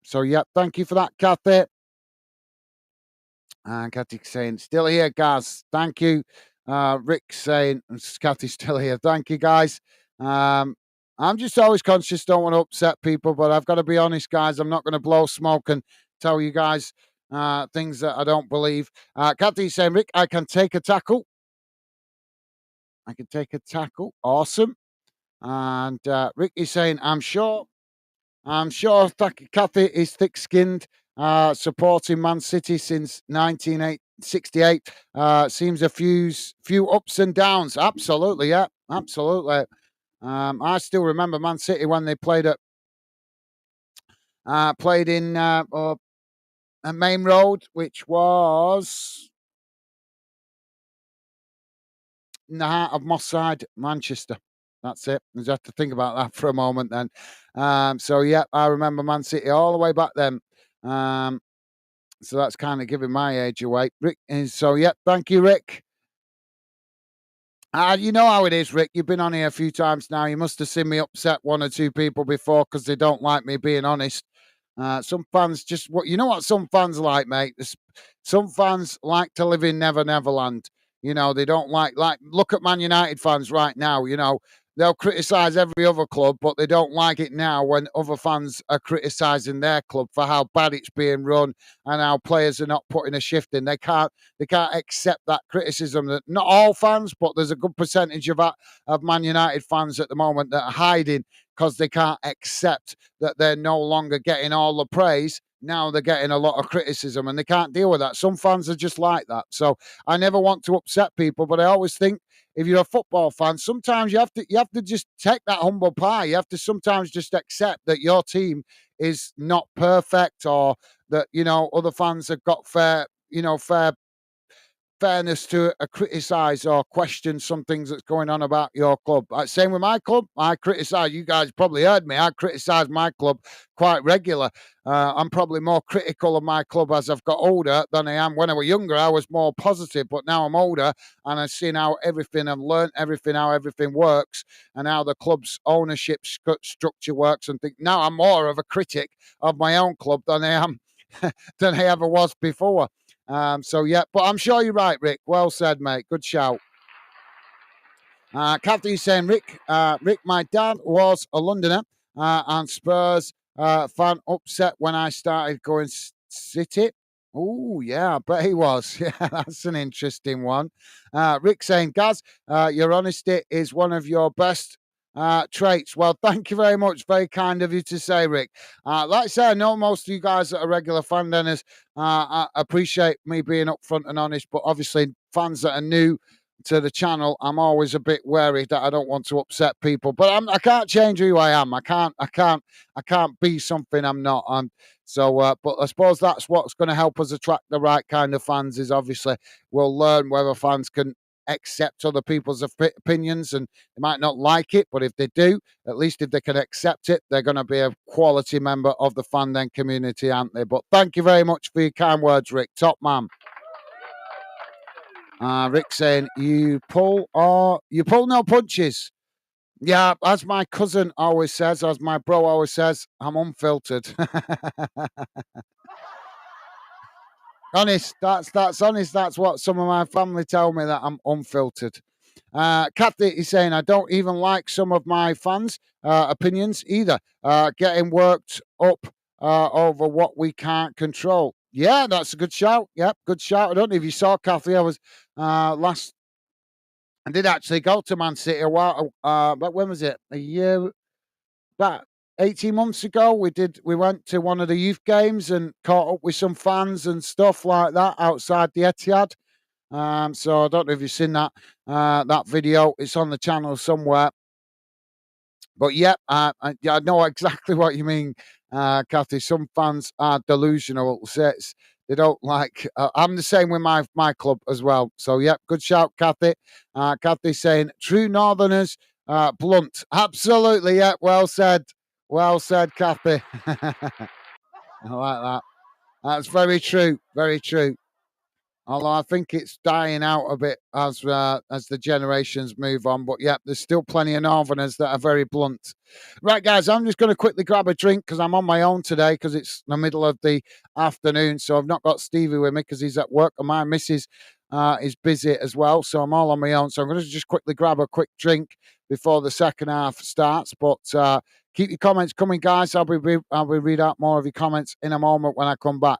So, yeah, thank you for that, Kathy. And Kathy saying, still here, guys. Thank you. Rick saying, Kathy's still here. Thank you, guys. I'm just always conscious, don't want to upset people, but I've got to be honest, guys. I'm not going to blow smoke and tell you guys things that I don't believe. Kathy's saying, Rick, I can take a tackle. I can take a tackle. Awesome. And Rick is saying, I'm sure Kathy is thick-skinned, supporting Man City since 1968. Seems a few ups and downs. Absolutely, yeah, absolutely. I still remember Man City when they played in a Main Road, which was in the heart of Moss Side, Manchester. That's it. You just have to think about that for a moment then. So, yeah, I remember Man City all the way back then. So that's kind of giving my age away. Rick, so, yeah, thank you, Rick. You know how it is, Rick. You've been on here a few times now. You must have seen me upset 1 or 2 people before because they don't like me being honest. Some fans just what you know what some fans like, mate. Some fans like to live in Never Neverland. You know they don't like look at Man United fans right now. You know they'll criticise every other club, but they don't like it now when other fans are criticising their club for how bad it's being run and how players are not putting a shift in. They can't accept that criticism. That not all fans, but there's a good percentage of Man United fans at the moment that are hiding because they can't accept that they're no longer getting all the praise. Now they're getting a lot of criticism and they can't deal with that. Some fans are just like that. So I never want to upset people, but I always think if you're a football fan, sometimes you have to just take that humble pie. You have to sometimes just accept that your team is not perfect or that, other fans have got fair fairness to criticise or question some things that's going on about your club. Same with my club. I criticise. You guys probably heard me. I criticise my club quite regular. I'm probably more critical of my club as I've got older than I am when I was younger. I was more positive, but now I'm older and I've seen how everything and learned everything, how everything works, and how the club's ownership structure works. And think now I'm more of a critic of my own club than I am than I ever was before. So yeah, but I'm sure you're right, Rick. Well said, mate. Good shout. Kathy's saying, Rick, my dad was a Londoner and Spurs fan, upset when I started going City. Oh, yeah, I bet he was. Yeah, that's an interesting one. Rick saying, Gaz, your honesty is one of your best traits. Well, thank you very much. Very kind of you to say, Rick. Like I say, I know most of you guys that are regular fan dinners appreciate me being upfront and honest, but obviously fans that are new to the channel, I'm always a bit wary that I don't want to upset people. But I can't change who I am. I can't be something I'm not. But I suppose that's what's going to help us attract the right kind of fans. Is obviously we'll learn whether fans can accept other people's opinions, and they might not like it, but if they do, at least if they can accept it, they're going to be a quality member of the fan den community, aren't they? But thank you very much for your kind words, Rick. Top man. Rick saying you pull no punches. Yeah, as my cousin always says, as my bro always says, I'm unfiltered. Honest, that's honest. That's what some of my family tell me, that I'm unfiltered. Kathy is saying I don't even like some of my fans' opinions either. Getting worked up over what we can't control. Yeah, that's a good shout. Yep, good shout. I don't know if you saw Kathy. I was last. I did actually go to Man City a while. But when was it? A year, about 18 months ago. We went to one of the youth games and caught up with some fans and stuff like that outside the Etihad. So I don't know if you've seen that video. It's on the channel somewhere. But yeah, I know exactly what you mean, Kathy. Some fans are delusional. They don't like. I'm the same with my club as well. So yeah, good shout, Kathy. Kathy saying true Northerners, blunt. Absolutely, yeah. Well said, Kathy. I like that. That's very true. Very true. Although I think it's dying out a bit as the generations move on. But yeah, there's still plenty of Northerners that are very blunt. Right, guys, I'm just going to quickly grab a drink because I'm on my own today because it's the middle of the afternoon. So I've not got Stevie with me because he's at work, and my missus is busy as well. So I'm all on my own. So I'm going to just quickly grab a quick drink before the second half starts. But keep your comments coming, guys. I'll be read out more of your comments in a moment when I come back.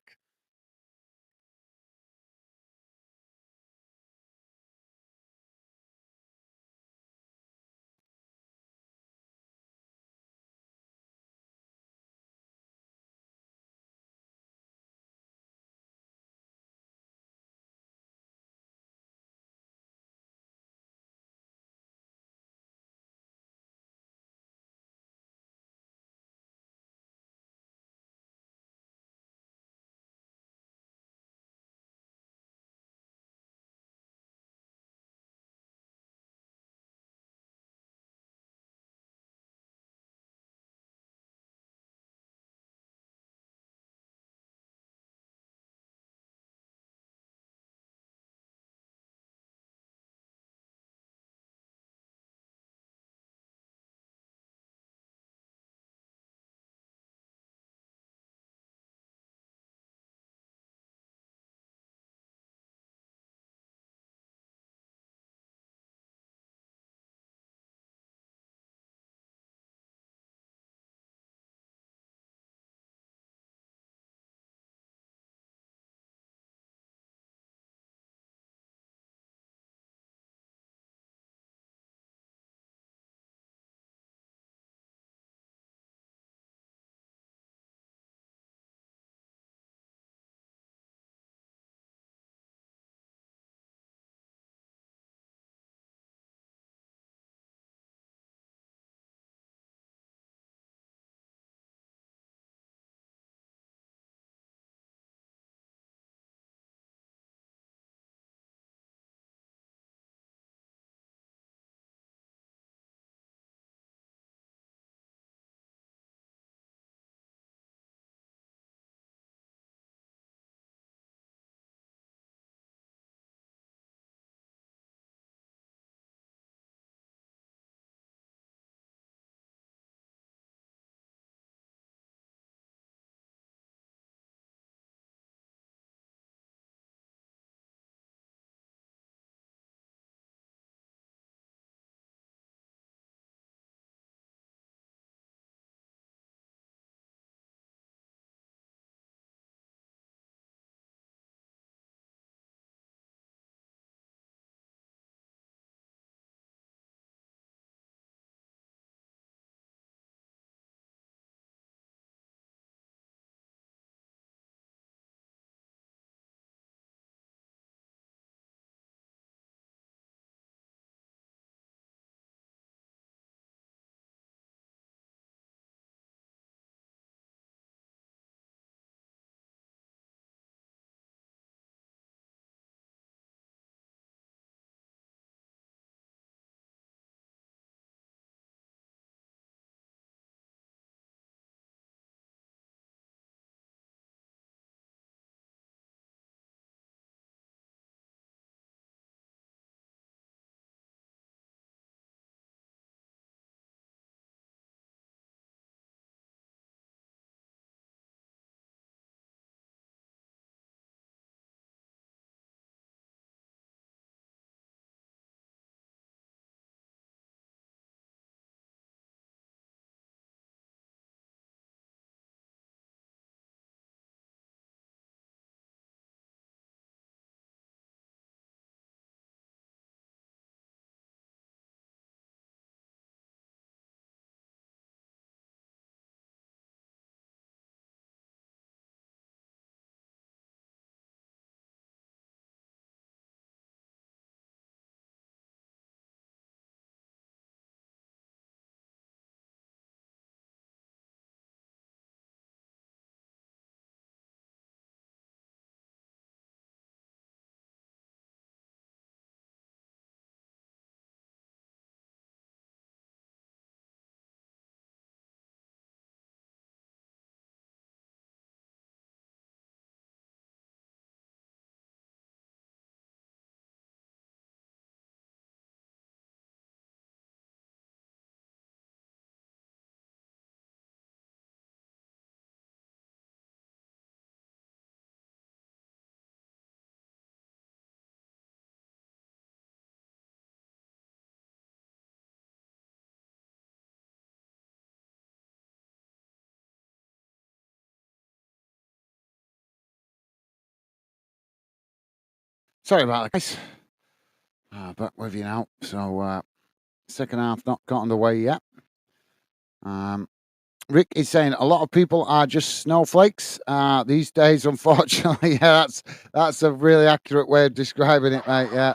Sorry about that, guys. Back with you now. So, second half not got underway yet. Rick is saying a lot of people are just snowflakes these days, unfortunately. Yeah, that's a really accurate way of describing it, mate. Yeah.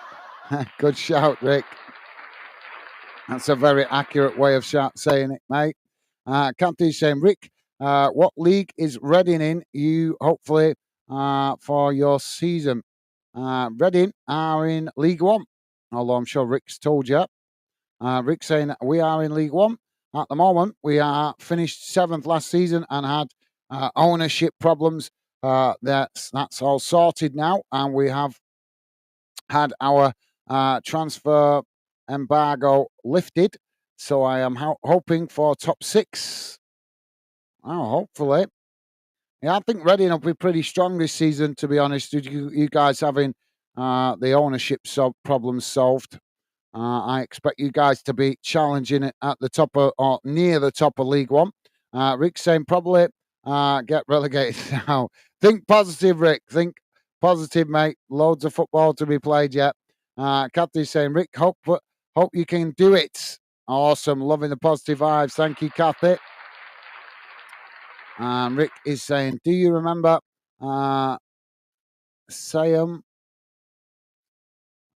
Good shout, Rick. That's a very accurate way of saying it, mate. Captain's saying, Rick, what league is Reading in? You hopefully for your season. Reading are in League One, although I'm sure Rick's told you. Rick saying we are in League One at the moment. We are finished seventh last season and had ownership problems. That's all sorted now, and we have had our transfer embargo lifted. So I am hoping for top six. Oh, hopefully. Yeah, I think Reading will be pretty strong this season, to be honest. You guys having the ownership problems solved. I expect you guys to be challenging it at the top of, or near the top of League One. Rick saying probably get relegated now. Think positive, Rick. Think positive, mate. Loads of football to be played yet. Kathy's saying, Rick, hope you can do it. Awesome. Loving the positive vibes. Thank you, Kathy. Rick is saying, do you remember Sayum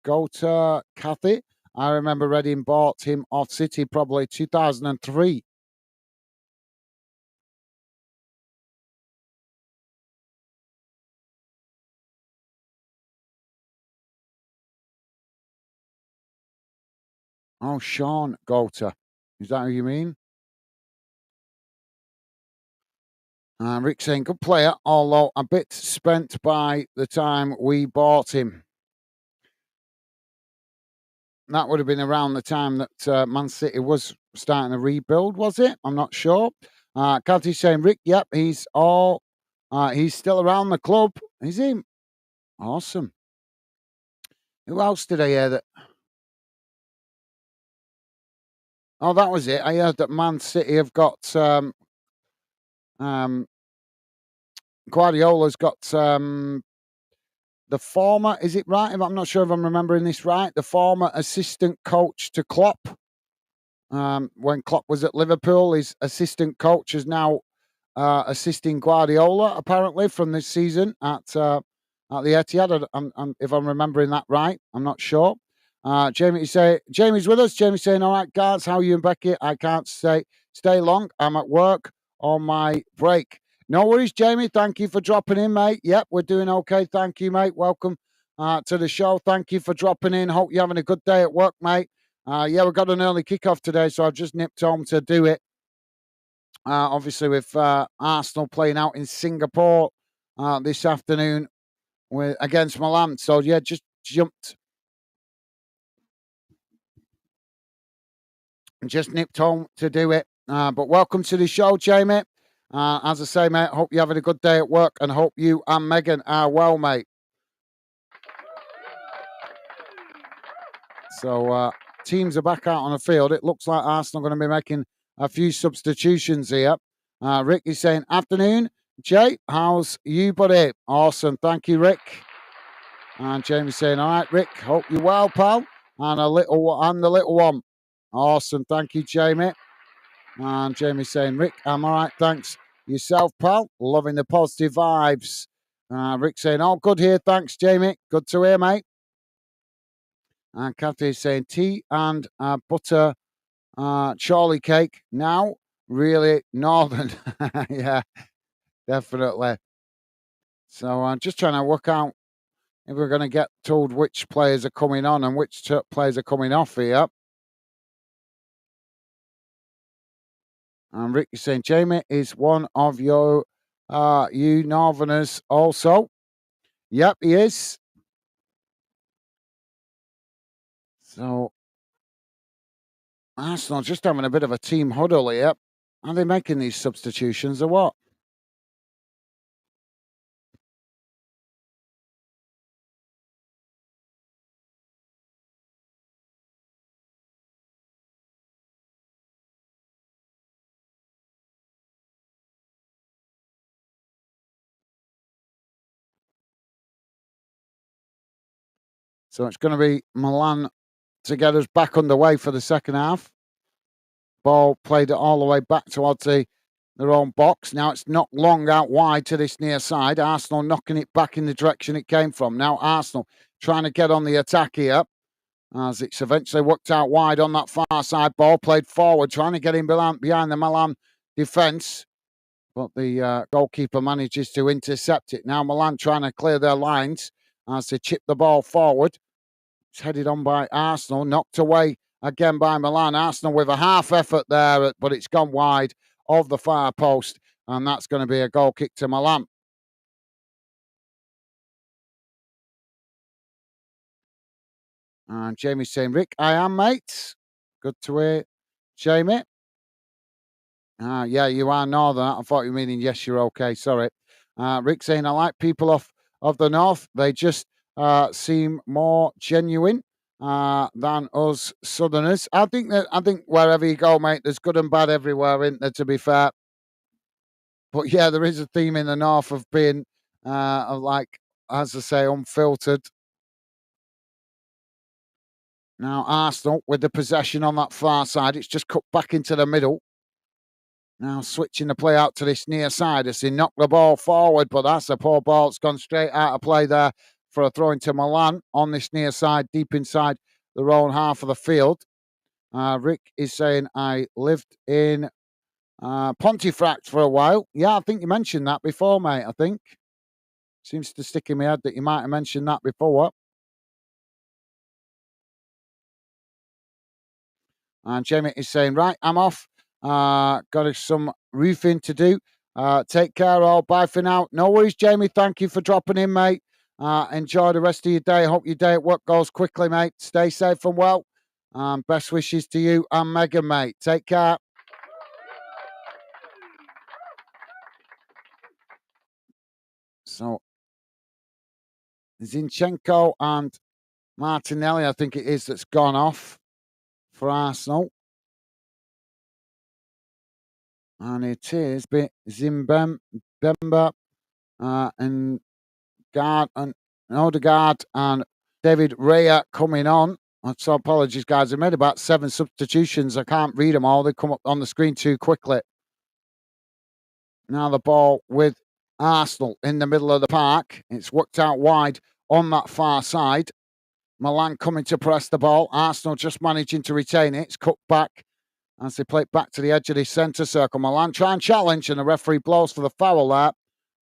Gota Kathy? I remember Reading bought him off City probably 2003. Oh, Sean Gota. Is that who you mean? Rick saying, good player, although a bit spent by the time we bought him. That would have been around the time that Man City was starting to rebuild, was it? I'm not sure. Cathy's saying, Rick, yep, he's still around the club. Is he? Awesome. Who else did I hear that? Oh, that was it. I heard that Man City have got Guardiola's got the former, is it right? I'm not sure if I'm remembering this right. The former assistant coach to Klopp, when Klopp was at Liverpool, his assistant coach is now assisting Guardiola apparently from this season at the Etihad. If I'm remembering that right, I'm not sure. Jamie's with us. Jamie's saying, "All right, guys, how are you and Becky? I can't stay long. I'm at work on my break." No worries, Jamie. Thank you for dropping in, mate. Yep, we're doing okay. Thank you, mate. Welcome to the show. Thank you for dropping in. Hope you're having a good day at work, mate. Yeah, we've got an early kickoff today, so I've just nipped home to do it. Obviously, with Arsenal playing out in Singapore this afternoon against Milan. So, yeah, just nipped home to do it. But welcome to the show, Jamie. As I say, mate, hope you're having a good day at work and hope you and Megan are well, mate. So, teams are back out on the field. It looks like Arsenal are going to be making a few substitutions here. Rick is saying, afternoon, Jay. How's you, buddy? Awesome. Thank you, Rick. And Jamie's saying, all right, Rick, hope you're well, pal. And the little one. Awesome. Thank you, Jamie. And Jamie's saying, Rick, I'm all right, thanks. Yourself, pal? Loving the positive vibes. Rick saying, oh, good here, thanks, Jamie. Good to hear, mate. And Kathy's saying, tea and butter Charlie cake. Now, really northern. Yeah, definitely. So I'm just trying to work out if we're going to get told which players are coming on and which players are coming off here. And Rick is saying, Jamie is one of you Northerners also. Yep, he is. So Arsenal just having a bit of a team huddle here. Are they making these substitutions or what? So it's going to be Milan to get us back underway for the second half. Ball played it all the way back towards their own box. Now it's knocked long out wide to this near side. Arsenal knocking it back in the direction it came from. Now Arsenal trying to get on the attack here, as it's eventually worked out wide on that far side. Ball played forward, trying to get in behind the Milan defence. But the goalkeeper manages to intercept it. Now Milan trying to clear their lines as they chip the ball forward. It's headed on by Arsenal, knocked away again by Milan. Arsenal with a half effort there, but it's gone wide of the far post, and that's going to be a goal kick to Milan. And Jamie's saying, Rick, I am, mate. Good to hear, Jamie. Yeah, you are northern. I thought you were meaning yes, you're okay. Sorry. Rick saying, I like people of the north. They just seem more genuine than us southerners. I think wherever you go, mate, there's good and bad everywhere, isn't there, to be fair? But yeah, there is a theme in the north of being like, as I say, unfiltered. Now Arsenal with the possession on that far side. It's just cut back into the middle. Now switching the play out to this near side as they knock the ball forward, but that's a poor ball. It's gone straight out of play there for a throw into Milan on this near side, deep inside their own half of the field. Rick is saying, I lived in Pontefract for a while. Yeah, I think you mentioned that before, mate, I think. Seems to stick in my head that you might have mentioned that before. And Jamie is saying, right, I'm off. Got some roofing to do. Take care all. Bye for now. No worries, Jamie. Thank you for dropping in, mate. Enjoy the rest of your day. Hope your day at work goes quickly, mate. Stay safe and well. Best wishes to you and Megan, mate. Take care. So, Zinchenko and Martinelli, I think it is, that's gone off for Arsenal. And it is Zimbemba and Guard and Odegaard and David Raya coming on. So apologies, guys. I made about 7 substitutions. I can't read them all. They come up on the screen too quickly. Now the ball with Arsenal in the middle of the park. It's worked out wide on that far side. Milan coming to press the ball. Arsenal just managing to retain it. It's cut back as they play it back to the edge of the centre circle. Milan try and challenge, and the referee blows for the foul there.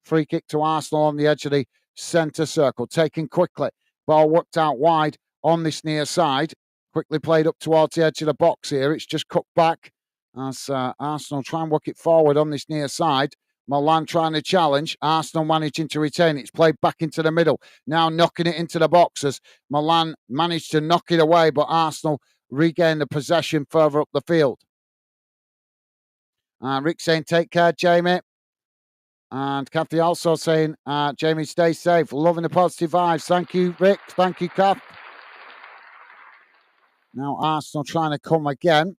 Free kick to Arsenal on the edge of the centre circle. Taken quickly. Ball worked out wide on this near side. Quickly played up towards the edge of the box here. It's just cut back as Arsenal try and work it forward on this near side. Milan trying to challenge. Arsenal managing to retain it. It's played back into the middle. Now knocking it into the boxes. Milan managed to knock it away, but Arsenal regain the possession further up the field. Rick saying, take care, Jamie. And Kathy also saying, Jamie, stay safe. Loving the positive vibes. Thank you, Rick. Thank you, Kath. Now Arsenal trying to come again.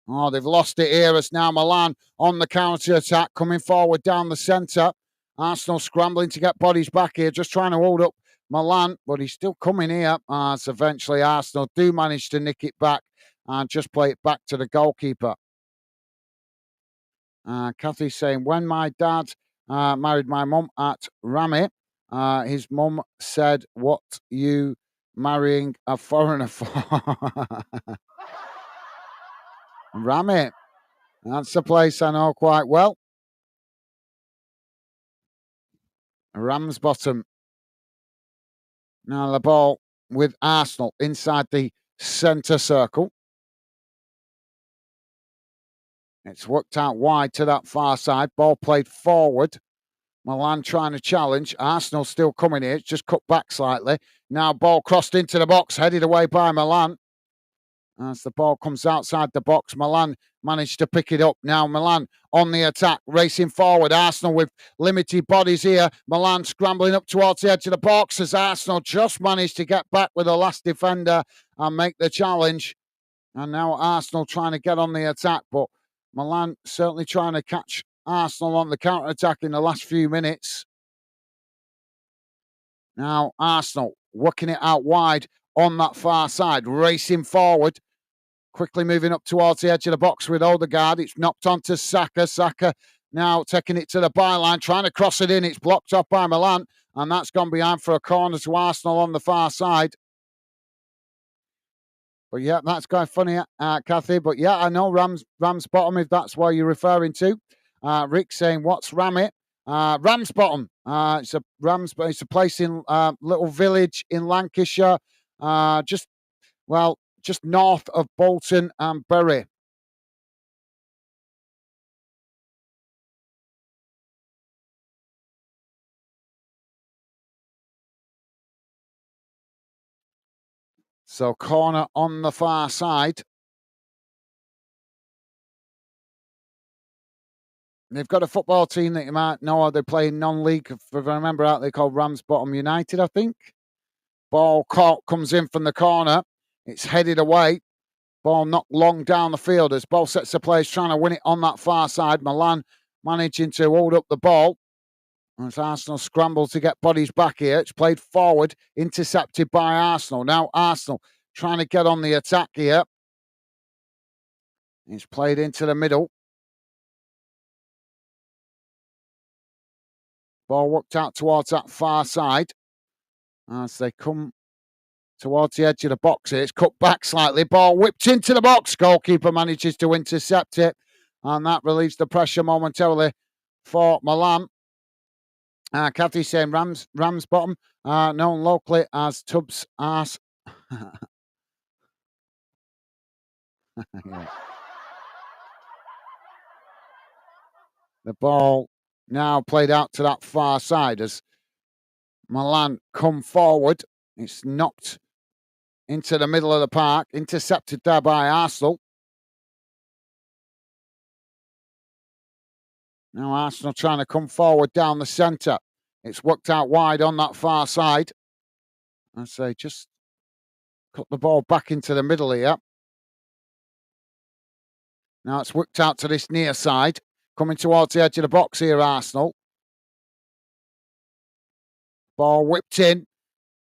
Oh, they've lost it here as now Milan on the counter-attack, coming forward down the centre. Arsenal scrambling to get bodies back here, just trying to hold up Milan, but he's still coming here as eventually Arsenal do manage to nick it back and just play it back to the goalkeeper. Kathy's saying, when my dad married my mum at Rami, his mum said, what you marrying a foreigner for? Rami, that's a place I know quite well. Ramsbottom. Now the ball with Arsenal inside the centre circle. It's worked out wide to that far side. Ball played forward. Milan trying to challenge. Arsenal still coming here. It's just cut back slightly. Now ball crossed into the box, headed away by Milan. As the ball comes outside the box, Milan managed to pick it up. Now Milan on the attack, racing forward. Arsenal with limited bodies here. Milan scrambling up towards the edge of the box as Arsenal just managed to get back with the last defender and make the challenge. And now Arsenal trying to get on the attack, but Milan certainly trying to catch Arsenal on the counter-attack in the last few minutes. Now Arsenal working it out wide on that far side, racing forward, quickly moving up towards the edge of the box with Odegaard. It's knocked onto Saka. Saka now taking it to the byline, trying to cross it in. It's blocked off by Milan, and that's gone behind for a corner to Arsenal on the far side. But yeah, that's quite funny, Kathy. But yeah, I know Rams Bottom, if that's what you're referring to. Rick saying, "What's Ramit?" Rams Bottom. It's a place in little village in Lancashire, just north of Bolton and Bury. So corner on the far side. They've got a football team that you might know. They're playing non-league. If I remember out, they call Rams Bottom United, I think. Ball caught, comes in from the corner. It's headed away. Ball knocked long down the field as both sets of players trying to win it on that far side. Milan managing to hold up the ball. As Arsenal scramble to get bodies back here. It's played forward, intercepted by Arsenal. Now Arsenal trying to get on the attack here. It's played into the middle. Ball worked out towards that far side. As they come towards the edge of the box here. It's cut back slightly. Ball whipped into the box. Goalkeeper manages to intercept it. And that relieves the pressure momentarily for Milan. Kathy saying Rams Bottom, known locally as Tubbs Arse. Yeah. The ball now played out to that far side as Milan come forward. It's knocked into the middle of the park, intercepted there by Arsenal. Now Arsenal trying to come forward down the centre. It's worked out wide on that far side. I say just cut the ball back into the middle here. Now it's worked out to this near side. Coming towards the edge of the box here, Arsenal. Ball whipped in.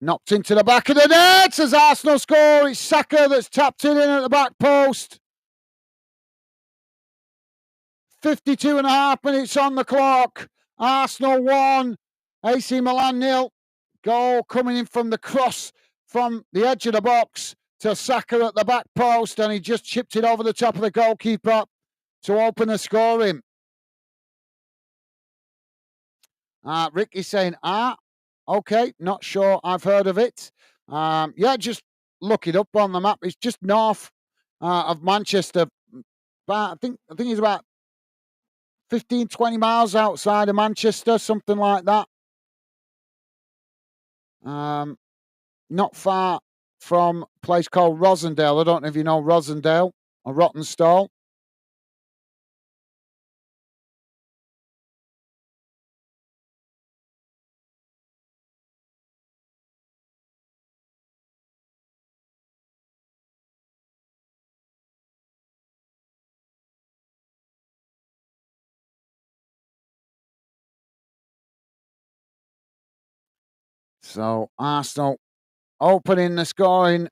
Knocked into the back of the net as Arsenal score. It's Saka that's tapped it in at the back post. 52 and a half minutes on the clock. Arsenal 1, AC Milan 0. Goal coming in from the cross from the edge of the box to Saka at the back post, and he just chipped it over the top of the goalkeeper to open the scoring. Rick is saying, okay, not sure I've heard of it. Yeah, just look it up on the map. It's just north of Manchester. I think it's about 15, 20 miles outside of Manchester, something like that. Not far from a place called Rosendale. I don't know if you know Rosendale or Rottenstall. So Arsenal opening the scoring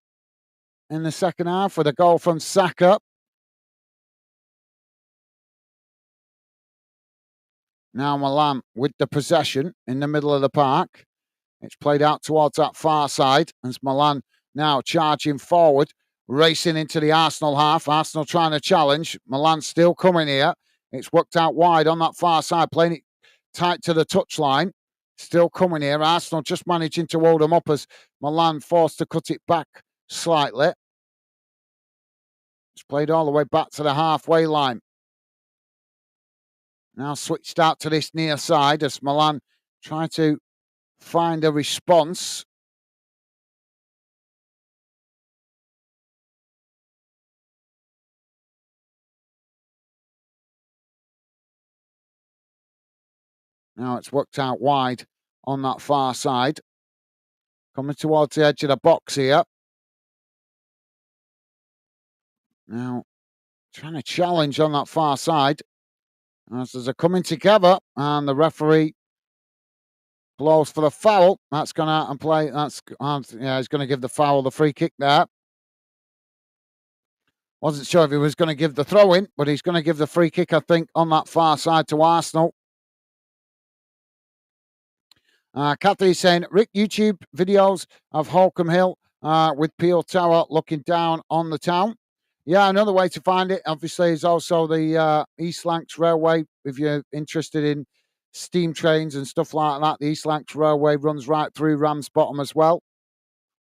in the second half with a goal from Saka. Now Milan with the possession in the middle of the park. It's played out towards that far side as Milan now charging forward, racing into the Arsenal half. Arsenal trying to challenge. Milan still coming here. It's worked out wide on that far side, playing it tight to the touchline. Still coming here. Arsenal just managing to hold them up as Milan forced to cut it back slightly. It's played all the way back to the halfway line. Now switched out to this near side as Milan try to find a response. Now it's worked out wide on that far side. Coming towards the edge of the box here. Now trying to challenge on that far side. As they're coming together and the referee Blows for the foul. That's gone out and play. Yeah, he's going to give the foul the free kick there. Wasn't sure if he was going to give the throw in, but he's going to give the free kick, I think, on that far side to Arsenal. Kathy's saying, Rick, YouTube videos of Holcombe Hill with Peel Tower looking down on the town. Yeah, another way to find it, obviously, is also the East Lancs Railway. If you're interested in steam trains and stuff like that, the East Lancs Railway runs right through Ramsbottom as well.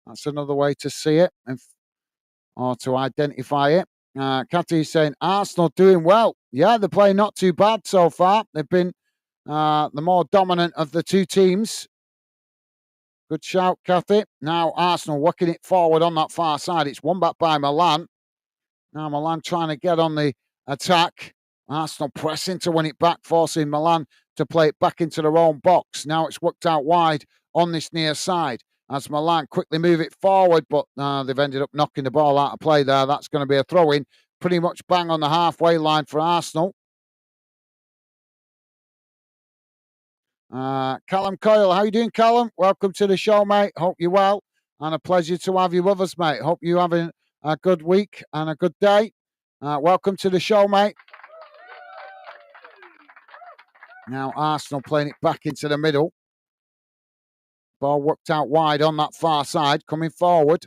That's another way to see it or to identify it. Kathy's saying, Arsenal doing well. Yeah, they're playing not too bad so far. They've been the more dominant of the two teams. Good shout, Kathy. Now Arsenal working it forward on that far side. It's won back by Milan. Now Milan trying to get on the attack. Arsenal pressing to win it back, forcing Milan to play it back into their own box. Now it's worked out wide on this near side as Milan quickly move it forward, but they've ended up knocking the ball out of play there. That's going to be a throw-in. Pretty much bang on the halfway line for Arsenal. Callum Coyle, how you doing, Callum? Welcome to the show, mate. Hope you're well, and a pleasure to have you with us, mate. Hope you're having a good week and a good day. Welcome to the show, mate. Now Arsenal playing it back into the middle. Ball worked out wide on that far side, coming forward.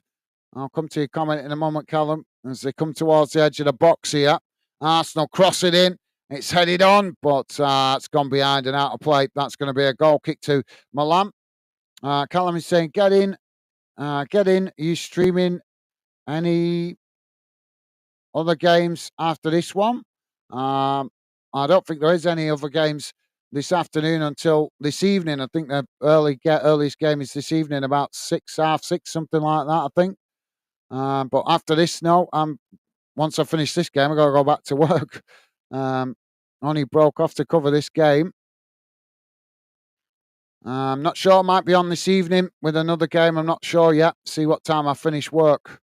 I'll come to your comment in a moment, Callum, as they come towards the edge of the box here. Arsenal cross it in. It's headed on, but it's gone behind and out of play. That's going to be a goal kick to Milan. Callum is saying, get in. Are you streaming any other games after this one? I don't think there is any other games this afternoon until this evening. I think the earliest game is this evening, about 6:30, something like that, I think. But after this, no. Once I finish this game, I've got to go back to work. Only broke off to cover this game. I'm not sure. I might be on this evening with another game. I'm not sure yet. See what time I finish work.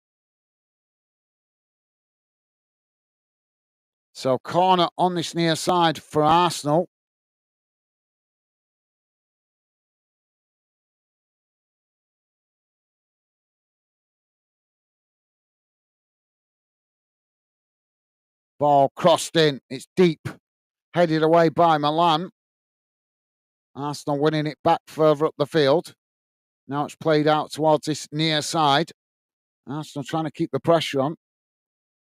So corner on this near side for Arsenal. Ball crossed in. It's deep. Headed away by Milan. Arsenal winning it back further up the field. Now it's played out towards this near side. Arsenal trying to keep the pressure on.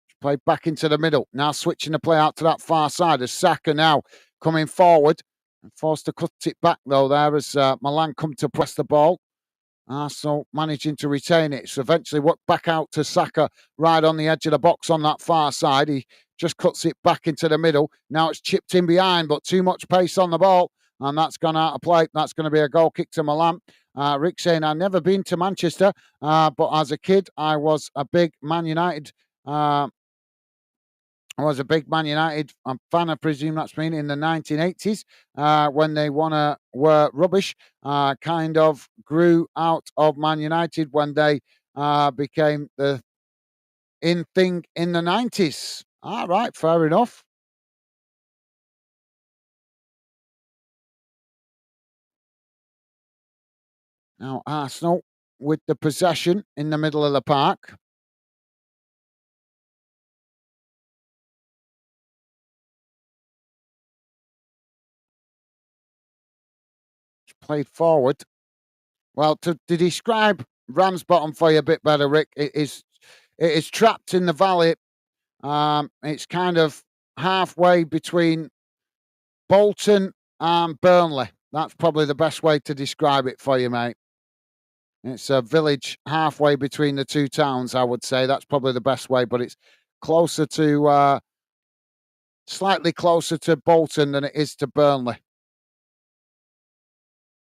It's played back into the middle. Now switching the play out to that far side as Saka now coming forward. And forced to cut it back though there as Milan come to press the ball. Arsenal managing to retain it. So eventually worked back out to Saka right on the edge of the box on that far side. He just cuts it back into the middle. Now it's chipped in behind, but too much pace on the ball. And that's gone out of play. That's going to be a goal kick to Milan. Rick saying, I've never been to Manchester, but as a kid, I was a big Man United fan, I presume that's been in the 1980s when they were rubbish. Kind of grew out of Man United when they became the in thing in the 90s. All right, fair enough. Now Arsenal with the possession in the middle of the park. Played forward. Well, to describe Ramsbottom for you a bit better, Rick, it is trapped in the valley. It's kind of halfway between Bolton and Burnley. That's probably the best way to describe it for you, mate. It's a village halfway between the two towns, I would say. That's probably the best way, but it's closer to, slightly closer to Bolton than it is to Burnley.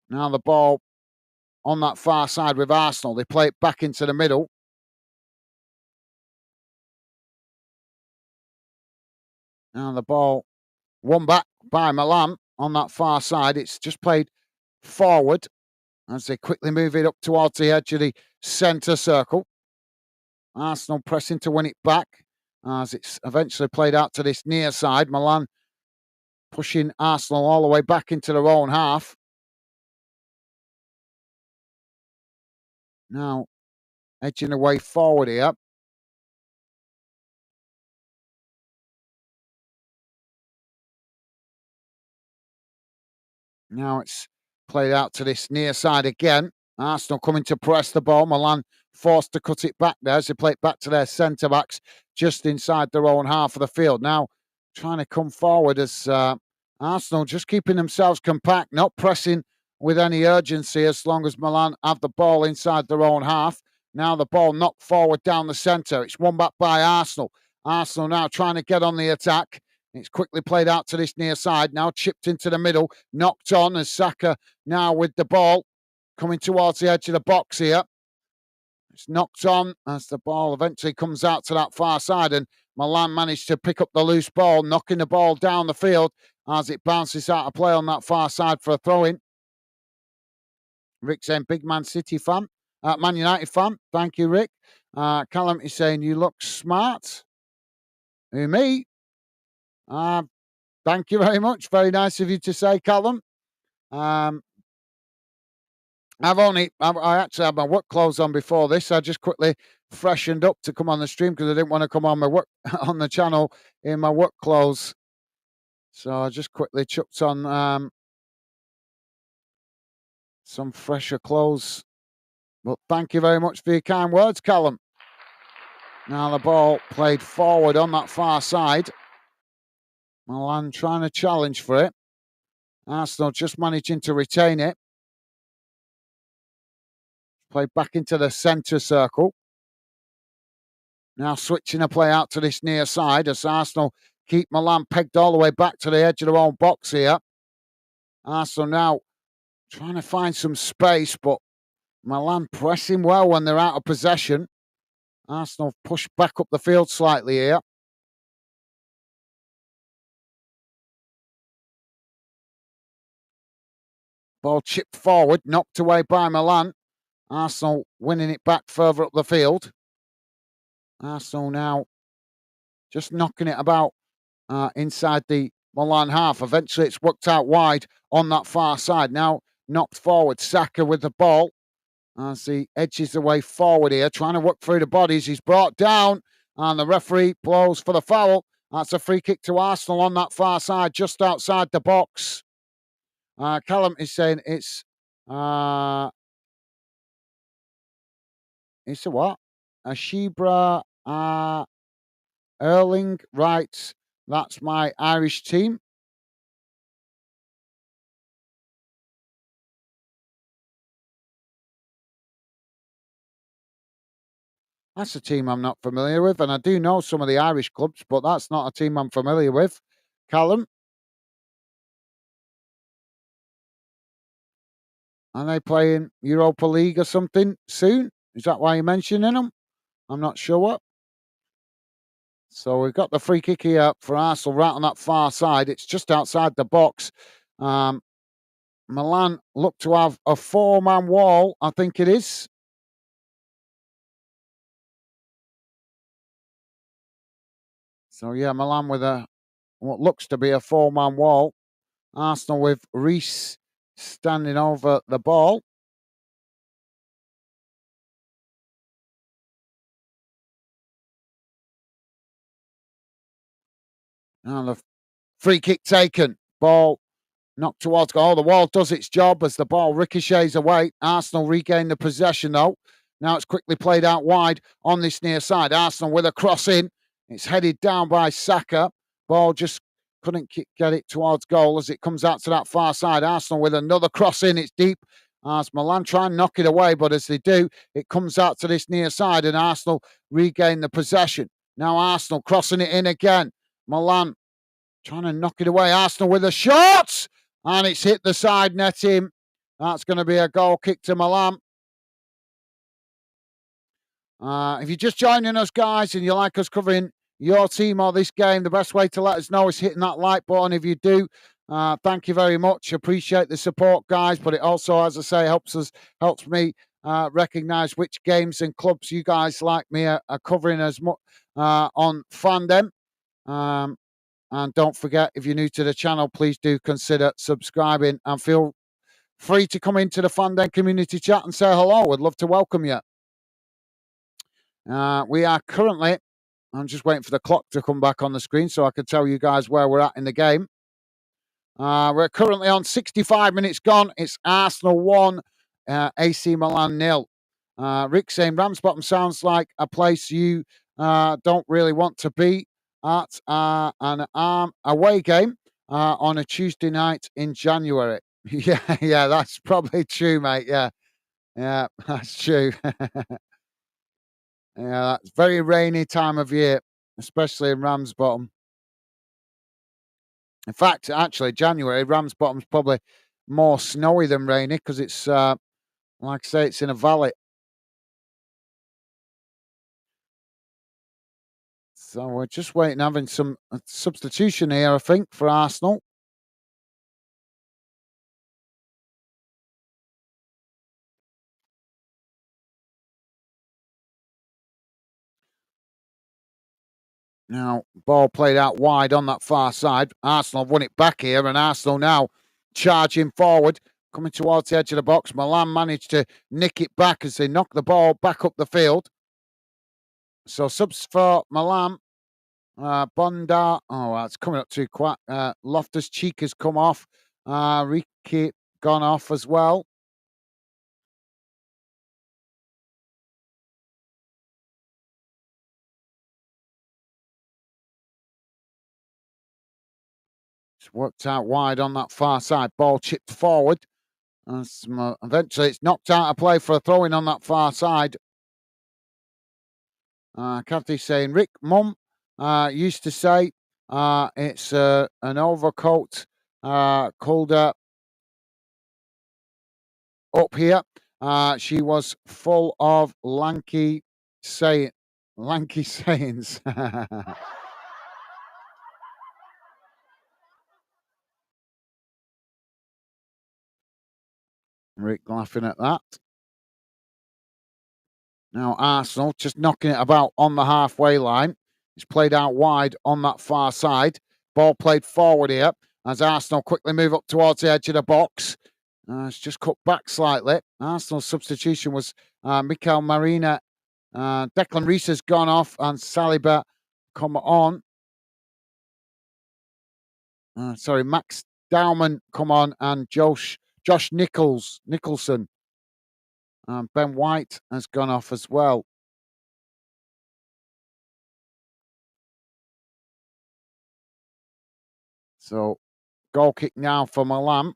Now the ball on that far side with Arsenal. They play it back into the middle. Now the ball won back by Milan on that far side. It's just played forward as they quickly move it up towards the edge of the centre circle. Arsenal pressing to win it back as it's eventually played out to this near side. Milan pushing Arsenal all the way back into their own half. Now, edging away forward here. Now it's played out to this near side again. Arsenal coming to press the ball. Milan forced to cut it back there as they play it back to their centre backs just inside their own half of the field. Now trying to come forward as Arsenal just keeping themselves compact, not pressing with any urgency as long as Milan have the ball inside their own half. Now the ball knocked forward down the centre. It's won back by Arsenal. Arsenal now trying to get on the attack. It's quickly played out to this near side, now chipped into the middle, knocked on as Saka now with the ball, coming towards the edge of the box here. It's knocked on as the ball eventually comes out to that far side, and Milan managed to pick up the loose ball, knocking the ball down the field as it bounces out of play on that far side for a throw-in. Rick saying, big Man City fan, Man United fan. Thank you, Rick. Callum is saying, you look smart. Who, me? Thank you very much. Very nice of you to say, Callum. I actually had my work clothes on before this. I just quickly freshened up to come on the stream because I didn't want to come on my work on the channel in my work clothes. So I just quickly chucked on some fresher clothes. But thank you very much for your kind words, Callum. Now the ball played forward on that far side. Milan trying to challenge for it. Arsenal just managing to retain it. Played back into the centre circle. Now switching a play out to this near side as Arsenal keep Milan pegged all the way back to the edge of their own box here. Arsenal now trying to find some space, but Milan pressing well when they're out of possession. Arsenal push back up the field slightly here. Ball chipped forward, knocked away by Milan. Arsenal winning it back further up the field. Arsenal now just knocking it about inside the Milan half. Eventually it's worked out wide on that far side. Now knocked forward. Saka with the ball as he edges the way forward here, trying to work through the bodies. He's brought down and the referee blows for the foul. That's a free kick to Arsenal on that far side, just outside the box. Callum is saying it's a what? A Shebra Erling writes, that's my Irish team. That's a team I'm not familiar with, and I do know some of the Irish clubs, but that's not a team I'm familiar with. Callum? Are they playing Europa League or something soon? Is that why you're mentioning them? I'm not sure. So we've got the free kick here for Arsenal right on that far side. It's just outside the box. Milan look to have a four-man wall, I think it is. So yeah, Milan with what looks to be a four-man wall. Arsenal with Reece standing over the ball. And the free kick taken. Ball knocked towards goal. The wall does its job as the ball ricochets away. Arsenal regain the possession though. Now it's quickly played out wide on this near side. Arsenal with a cross in. It's headed down by Saka. Ball just couldn't get it towards goal as it comes out to that far side. Arsenal with another cross in. It's deep as Milan try and knock it away, but as they do, it comes out to this near side and Arsenal regain the possession. Now Arsenal crossing it in again. Milan trying to knock it away. Arsenal with a shot! And it's hit the side netting. That's going to be a goal kick to Milan. If you're just joining us, guys, and you like us covering your team or this game, the best way to let us know is hitting that like button. If you do, thank you very much. Appreciate the support, guys. But it also, as I say, helps me recognise which games and clubs you guys like me are covering as much on Fandom. And don't forget, if you're new to the channel, please do consider subscribing and feel free to come into the Fan Den community chat and say hello. We'd love to welcome you. We are currently, I'm just waiting for the clock to come back on the screen so I can tell you guys where we're at in the game. We're currently on 65 minutes gone. It's Arsenal 1, AC Milan 0. Rick saying Ramsbottom sounds like a place you don't really want to be at an away game on a Tuesday night in January. Yeah, that's probably true, mate. Yeah, that's true. Yeah, that's very rainy time of year, especially in Ramsbottom. In fact, actually, January, Ramsbottom's probably more snowy than rainy because it's, like I say, it's in a valley. So we're just waiting, having some substitution here, I think, for Arsenal. Now, ball played out wide on that far side. Arsenal have won it back here, and Arsenal now charging forward, coming towards the edge of the box. Milan managed to nick it back as they knock the ball back up the field. So subs for Milan. Bondar. Oh, that's coming up too quick. Loftus Cheek has come off. Ricky gone off as well. It's worked out wide on that far side. Ball chipped forward. Eventually, it's knocked out of play for a throw in on that far side. Kathy saying, Rick, Mum used to say it's an overcoat colder up here. She was full of lanky sayings. Rick laughing at that. Now Arsenal just knocking it about on the halfway line. It's played out wide on that far side. Ball played forward here as Arsenal quickly move up towards the edge of the box. It's just cut back slightly. Arsenal's substitution was Mikel Marina. Declan Reese has gone off and Saliba come on. Max Dowman come on and Josh Nicholson. Ben White has gone off as well. So goal kick now for Milan.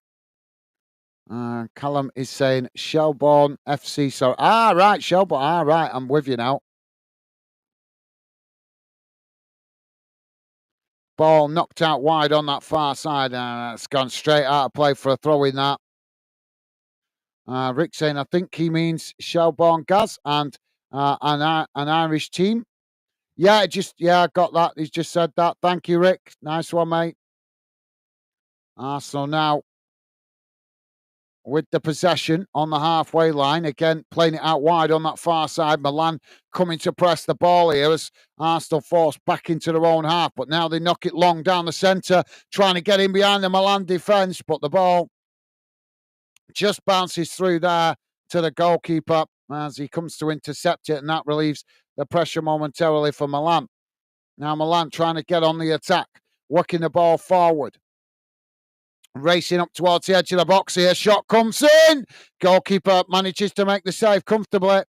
Callum is saying Shelbourne FC. So right, Shelbourne. Right, I'm with you now. Ball knocked out wide on that far side. It's gone straight out of play for a throw in that. Rick saying I think he means Shelbourne Gaz and an Irish team. Yeah, I got that. He's just said that. Thank you, Rick. Nice one, mate. Arsenal now with the possession on the halfway line. Again, playing it out wide on that far side. Milan coming to press the ball here as Arsenal forced back into their own half. But now they knock it long down the centre, trying to get in behind the Milan defence. But the ball just bounces through there to the goalkeeper as he comes to intercept it. And that relieves the pressure momentarily for Milan. Now Milan trying to get on the attack, working the ball forward. Racing up towards the edge of the box here. Shot comes in. Goalkeeper manages to make the save comfortably.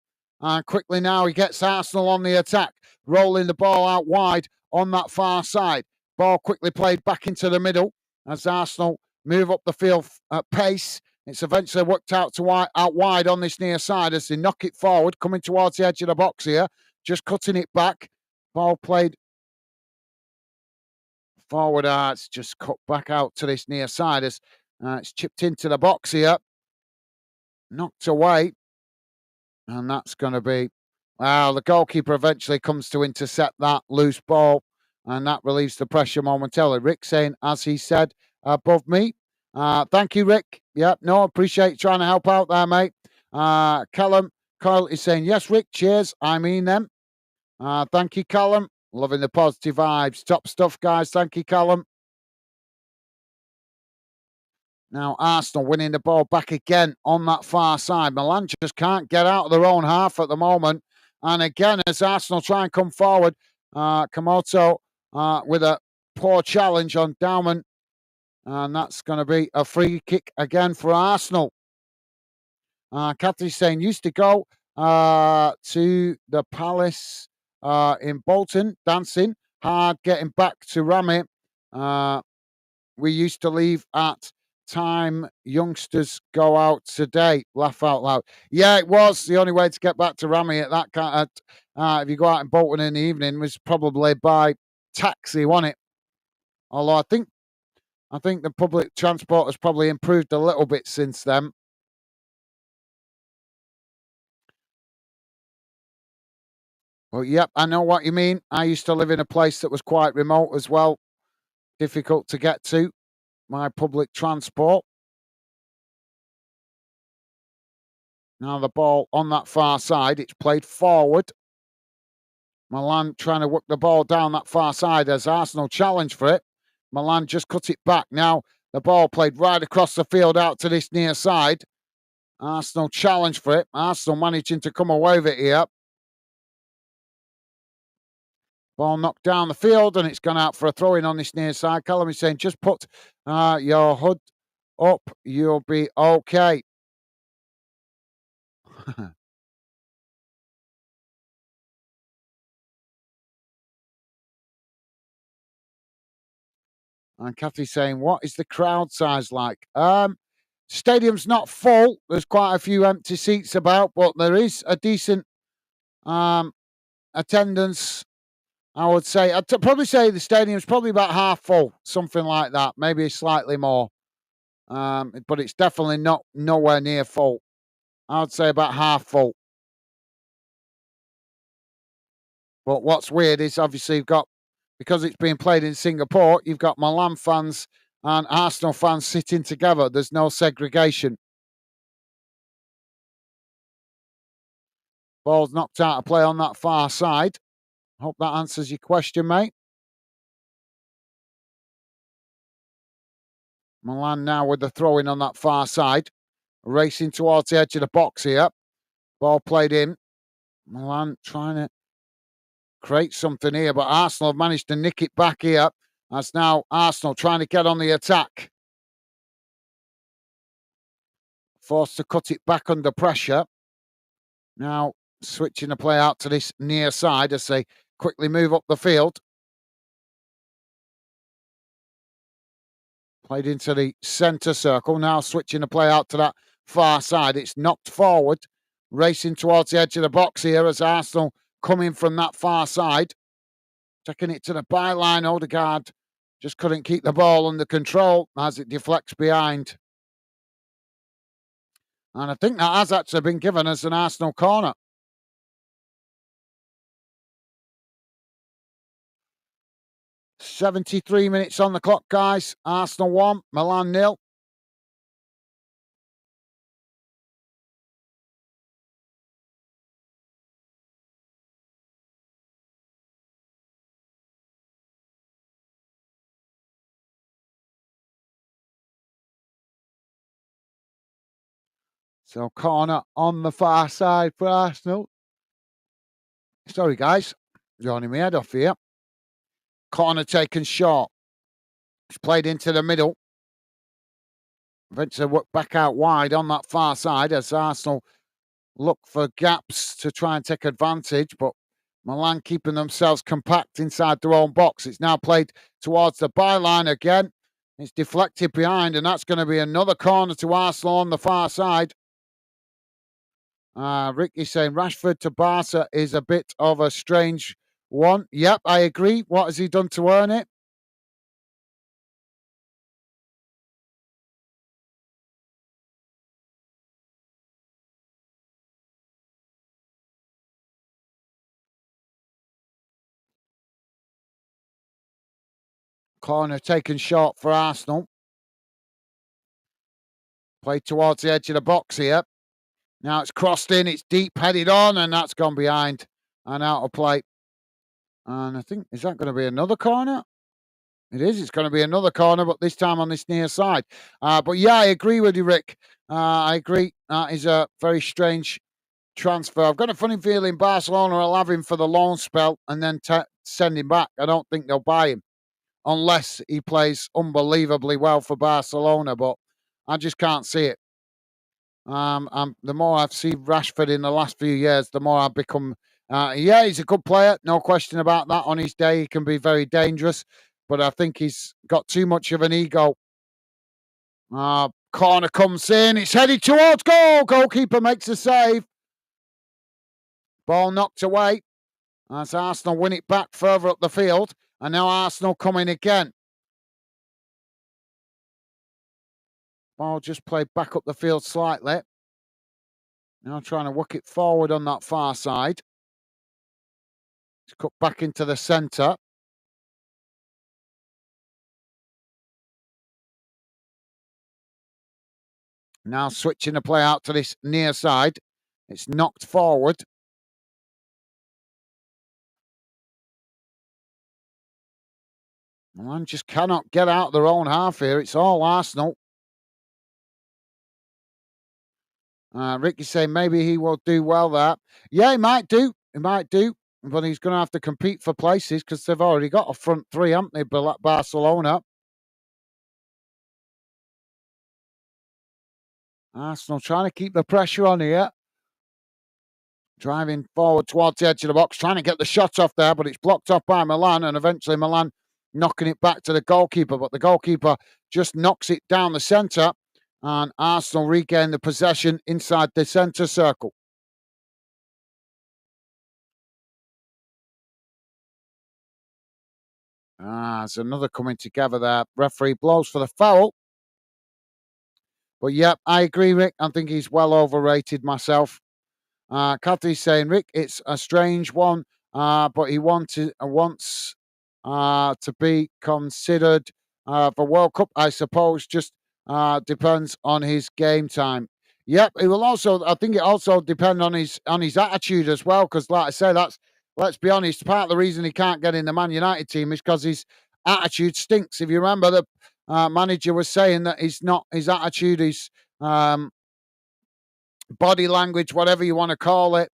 And quickly now he gets Arsenal on the attack. Rolling the ball out wide on that far side. Ball quickly played back into the middle as Arsenal move up the field at pace. It's eventually worked out wide on this near side as they knock it forward, coming towards the edge of the box here. Just cutting it back. Ball played forward. It's just cut back out to this near side as it's chipped into the box here. Knocked away. And that's going to be... the goalkeeper eventually comes to intercept that loose ball. And that relieves the pressure momentarily. Rick saying, as he said, above me. Thank you, Rick. Yep, no, appreciate trying to help out there, mate. Callum Coyle is saying, yes, Rick, cheers. I mean them. Thank you, Callum. Loving the positive vibes. Top stuff, guys. Thank you, Callum. Now Arsenal winning the ball back again on that far side. Milan just can't get out of their own half at the moment. And again, as Arsenal try and come forward, Komoto with a poor challenge on Dauman. And that's going to be a free kick again for Arsenal. Kathy's saying, used to go to the Palace in Bolton, dancing hard, getting back to Rami. We used to leave at time youngsters go out today. Laugh out loud. Yeah, it was the only way to get back to Rami at that kind of, if you go out in Bolton in the evening, was probably by taxi, wasn't it? Although I think the public transport has probably improved a little bit since then. Well, yep, I know what you mean. I used to live in a place that was quite remote as well, difficult to get to. My public transport. Now the ball on that far side, it's played forward. Milan trying to work the ball down that far side as Arsenal challenge for it. Milan just cut it back. Now the ball played right across the field out to this near side. Arsenal challenge for it. Arsenal managing to come away with it here. Ball knocked down the field and it's gone out for a throw-in on this near side. Callum is saying, just put your hood up, you'll be okay. And Kathy's saying, what is the crowd size like? Stadium's not full. There's quite a few empty seats about, but there is a decent attendance. I would say, probably say the stadium's probably about half full, something like that, maybe slightly more. But it's definitely not nowhere near full. I would say about half full. But what's weird is obviously you've got, because it's being played in Singapore, you've got Milan fans and Arsenal fans sitting together. There's no segregation. Ball's knocked out of play on that far side. Hope that answers your question, mate. Milan now with the throw-in on that far side. Racing towards the edge of the box here. Ball played in. Milan trying to create something here, but Arsenal have managed to nick it back here. That's now Arsenal trying to get on the attack. Forced to cut it back under pressure. Now switching the play out to this near side as they quickly move up the field. Played into the centre circle. Now switching the play out to that far side. It's knocked forward. Racing towards the edge of the box here as Arsenal coming from that far side. Taking it to the byline. Odegaard just couldn't keep the ball under control as it deflects behind. And I think that has actually been given as an Arsenal corner. "73 minutes on the clock, guys. Arsenal 1, Milan 0. So corner on the far side for Arsenal. Sorry, guys. Yawning my head off here. Corner taken short. It's played into the middle. Eventually work back out wide on that far side as Arsenal look for gaps to try and take advantage, but Milan keeping themselves compact inside their own box. It's now played towards the byline again. It's deflected behind, and that's going to be another corner to Arsenal on the far side. Ricky's saying Rashford to Barca is a bit of a strange one. Yep, I agree. What has he done to earn it? Corner taken short for Arsenal. Played towards the edge of the box here. Now it's crossed in, it's deep headed on, and that's gone behind and out of play. And I think, is that going to be another corner? It is. It's going to be another corner, but this time on this near side. But yeah, I agree with you, Rick. I agree. That is a very strange transfer. I've got a funny feeling Barcelona will have him for the loan spell and then send him back. I don't think they'll buy him unless he plays unbelievably well for Barcelona, but I just can't see it. The more I've seen Rashford in the last few years, the more I've become. Yeah, he's a good player, no question about that. On his day, he can be very dangerous, but I think he's got too much of an ego. Corner comes in, it's headed towards goal. Goalkeeper makes a save. Ball knocked away as Arsenal win it back further up the field, and now Arsenal coming again. Ball just played back up the field slightly. Now trying to work it forward on that far side. It's cut back into the centre. Now switching the play out to this near side. It's knocked forward. Milan just cannot get out of their own half here. It's all Arsenal. Ricky's saying maybe he will do well there. Yeah, he might do. He might do. But he's going to have to compete for places because they've already got a front three, haven't they, Barcelona? Arsenal trying to keep the pressure on here. Driving forward towards the edge of the box, trying to get the shot off there, but it's blocked off by Milan, and eventually Milan knocking it back to the goalkeeper. But the goalkeeper just knocks it down the centre, and Arsenal regain the possession inside the centre circle. There's another coming together there. Referee blows for the foul. But yeah, I agree, Rick. I think he's well overrated myself. Kathy's saying, Rick, it's a strange one, but he wants to be considered for World Cup, I suppose. Just depends on his game time. Yep, it will also. I think it also depend on his attitude as well. Because, like I say, let's be honest. Part of the reason he can't get in the Man United team is because his attitude stinks. If you remember, the manager was saying that his attitude is. Body language, whatever you want to call it,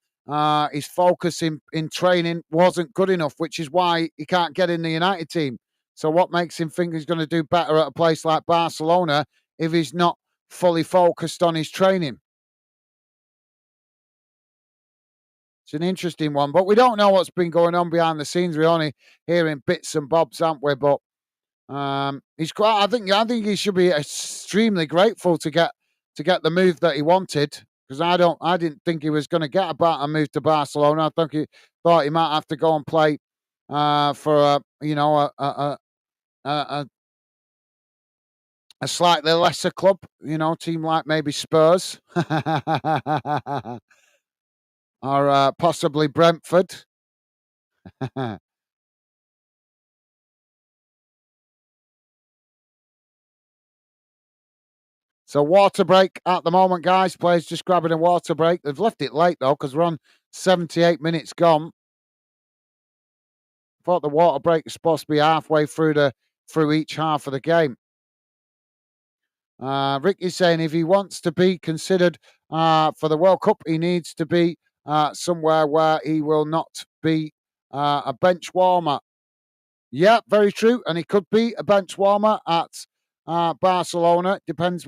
his focus in training wasn't good enough, which is why he can't get in the United team. So what makes him think he's going to do better at a place like Barcelona if he's not fully focused on his training? It's an interesting one, but we don't know what's been going on behind the scenes. We're only hearing bits and bobs, aren't we? But he's quite. I think he should be extremely grateful to get the move that he wanted, because I didn't think he was going to get a move to Barcelona. I think he thought he might have to go and play for a slightly lesser club, team like maybe Spurs or possibly Brentford. So water break at the moment, guys. Players just grabbing a water break. They've left it late though, because we're on 78 minutes gone. Thought the water break was supposed to be halfway through each half of the game. Rick is saying if he wants to be considered for the World Cup, he needs to be somewhere where he will not be a bench warmer. Yeah, very true. And he could be a bench warmer at Barcelona. Depends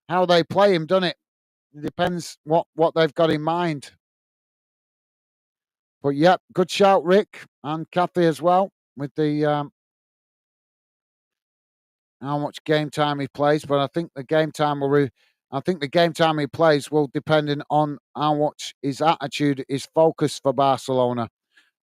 how they play him, doesn't it? It depends what they've got in mind. But yeah, good shout, Rick and Kathy as well, with the how much game time he plays. But I think the game time he plays will depend on how much his attitude is focused for Barcelona.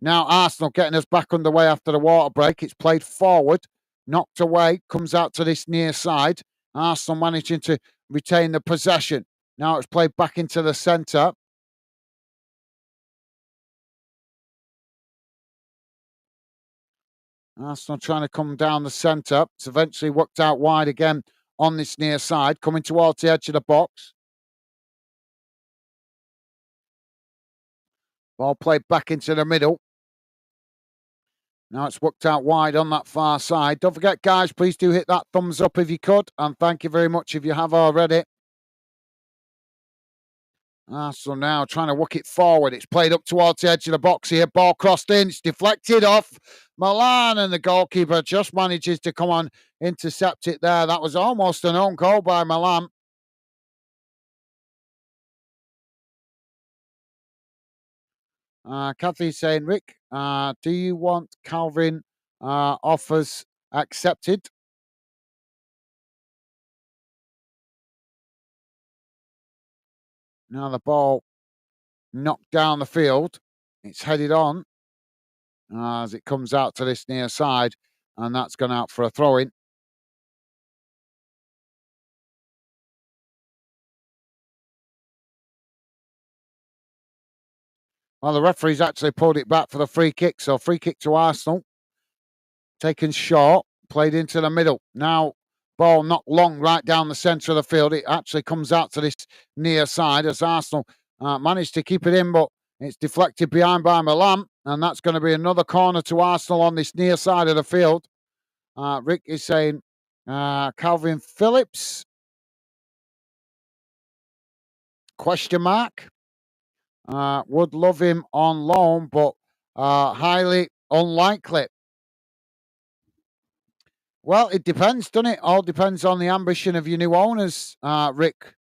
Now Arsenal getting us back underway after the water break. It's played forward, knocked away, comes out to this near side. Arsenal managing to retain the possession. Now it's played back into the centre. Arsenal trying to come down the centre. It's eventually worked out wide again on this near side, coming towards the edge of the box. Ball played back into the middle. Now it's worked out wide on that far side. Don't forget, guys, please do hit that thumbs up if you could. And thank you very much if you have already. So now trying to work it forward. It's played up towards the edge of the box here. Ball crossed in. It's deflected off Milan, and the goalkeeper just manages to come on, intercept it there. That was almost an own goal by Milan. Kathy's saying, Rick, do you want Calvin offers accepted? Now the ball knocked down the field. It's headed on as it comes out to this near side, and that's gone out for a throw in. Well, the referee's actually pulled it back for the free kick. So free kick to Arsenal. Taken short, played into the middle. Now ball not long right down the centre of the field. It actually comes out to this near side as Arsenal managed to keep it in, but it's deflected behind by Milan. And that's going to be another corner to Arsenal on this near side of the field. Rick is saying Calvin Phillips? Question mark. Would love him on loan, but highly unlikely. Well, it depends, doesn't it? All depends on the ambition of your new owners, Rick.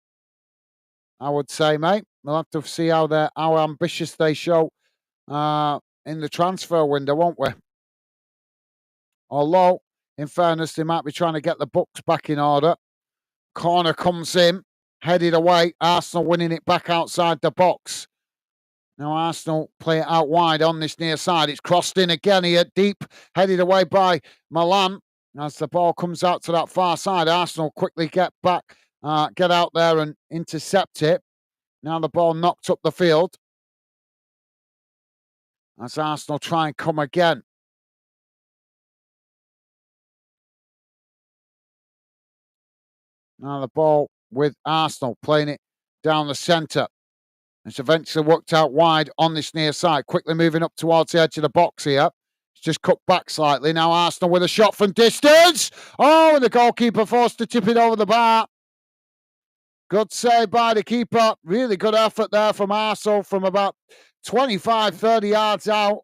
I would say, mate. We'll have to see how ambitious they show in the transfer window, won't we? Although, in fairness, they might be trying to get the books back in order. Corner comes in, headed away. Arsenal winning it back outside the box. Now Arsenal play it out wide on this near side. It's crossed in again here, deep, headed away by Milan. As the ball comes out to that far side, Arsenal quickly get back, get out there and intercept it. Now the ball knocked up the field. As Arsenal try and come again. Now the ball with Arsenal playing it down the centre. It's eventually worked out wide on this near side. Quickly moving up towards the edge of the box here. It's just cut back slightly. Now Arsenal with a shot from distance. Oh, and the goalkeeper forced to tip it over the bar. Good save by the keeper. Really good effort there from Arsenal from about 25, 30 yards out.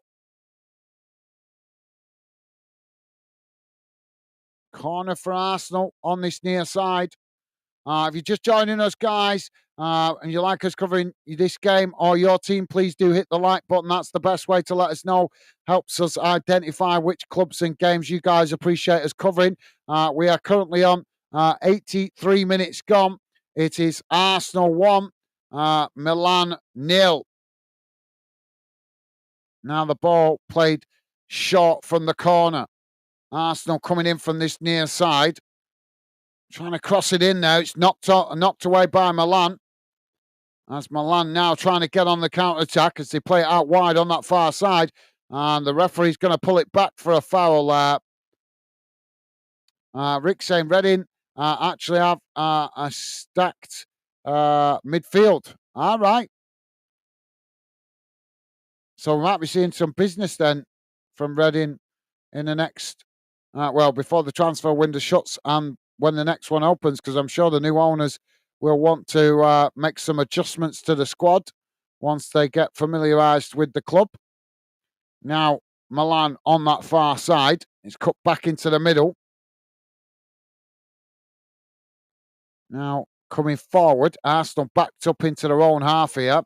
Corner for Arsenal on this near side. If you're just joining us, guys, and you like us covering this game or your team, please do hit the like button. That's the best way to let us know. Helps us identify which clubs and games you guys appreciate us covering. We are currently on 83 minutes gone. It is Arsenal 1, Milan 0. Now the ball played short from the corner. Arsenal coming in from this near side. Trying to cross it in now. It's knocked away by Milan. As Milan now trying to get on the counter-attack as they play it out wide on that far side. And the referee's going to pull it back for a foul. Rick saying Reading actually have a stacked midfield. All right. So we might be seeing some business then from Reading in the next, before the transfer window shuts and when the next one opens, because I'm sure the new owners will want to make some adjustments to the squad once they get familiarised with the club. Now, Milan on that far side. It's cut back into the middle. Now, coming forward, Arsenal backed up into their own half here.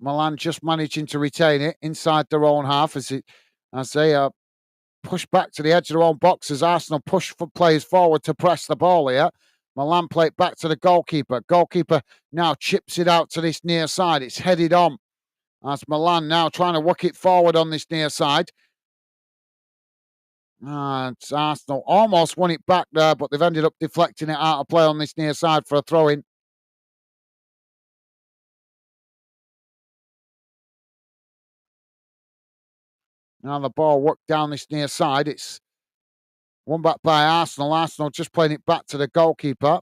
Milan just managing to retain it inside their own half as they push back to the edge of their own box as Arsenal push for players forward to press the ball here. Milan play it back to the goalkeeper. Goalkeeper now chips it out to this near side. It's headed on. As Milan now trying to work it forward on this near side. And Arsenal almost won it back there, but they've ended up deflecting it out of play on this near side for a throw-in. Now the ball worked down this near side. It's won back by Arsenal. Arsenal just playing it back to the goalkeeper.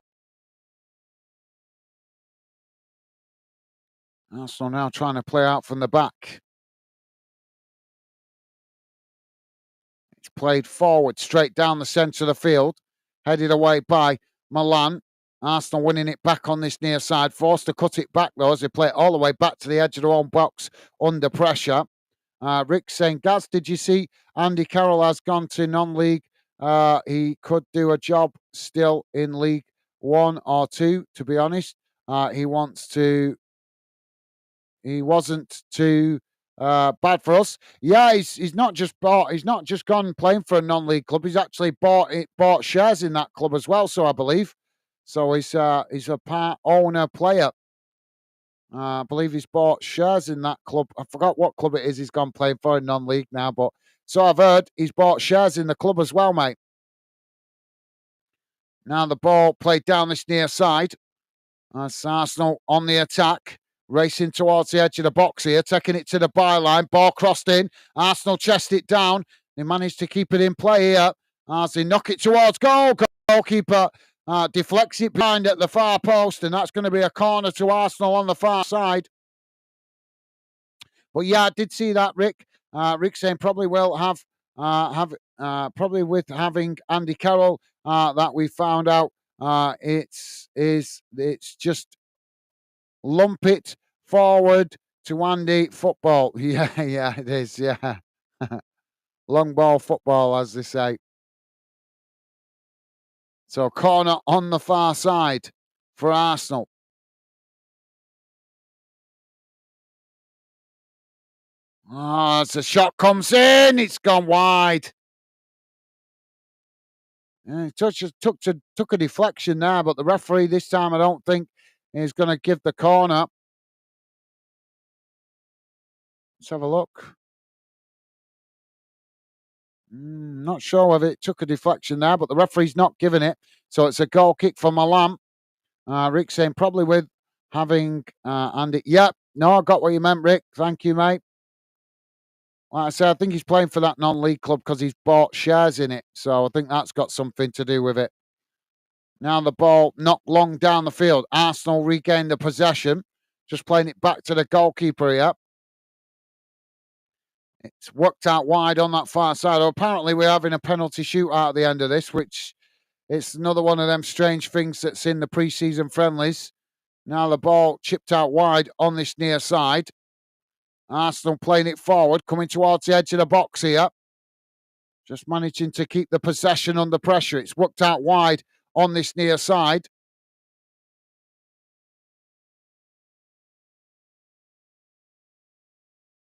Arsenal now trying to play out from the back. played forward, straight down the centre of the field, headed away by Milan. Arsenal winning it back on this near side, forced to cut it back though as they play it all the way back to the edge of their own box under pressure. Rick saying, Gaz, did you see Andy Carroll has gone to non-league? He could do a job still in League 1 or 2, to be honest. He wasn't too bad for us. Yeah, he's not just gone playing for a non-league club. He's actually bought shares in that club as well. So I believe. So he's a part owner player. I believe he's bought shares in that club. I forgot what club it is. He's gone playing for in non-league now, but so I've heard he's bought shares in the club as well, mate. Now the ball played down this near side. That's Arsenal on the attack, racing towards the edge of the box here, taking it to the byline. Ball crossed in. Arsenal chest it down. They managed to keep it in play here as they knock it towards goal. Goalkeeper deflects it behind at the far post, and that's going to be a corner to Arsenal on the far side. But yeah, I did see that, Rick. Rick saying probably will have probably with having Andy Carroll that we found out it's just lump it forward to Andy football. Yeah, it is. Yeah, long ball football, as they say. So corner on the far side for Arsenal. Oh, as the shot comes in, it's gone wide. Yeah, took a deflection there, but the referee this time I don't think is going to give the corner. Let's have a look. Not sure whether it took a deflection there, but the referee's not giving it. So it's a goal kick for Milan. Rick saying probably with having Andy. Yep, no, I got what you meant, Rick. Thank you, mate. Like I said, I think he's playing for that non-league club because he's bought shares in it. So I think that's got something to do with it. Now the ball knocked long down the field. Arsenal regained the possession. Just playing it back to the goalkeeper here. It's worked out wide on that far side. Apparently, we're having a penalty shootout at the end of this, which it's another one of them strange things that's in the pre-season friendlies. Now the ball chipped out wide on this near side. Arsenal playing it forward, coming towards the edge of the box here. Just managing to keep the possession under pressure. It's worked out wide on this near side.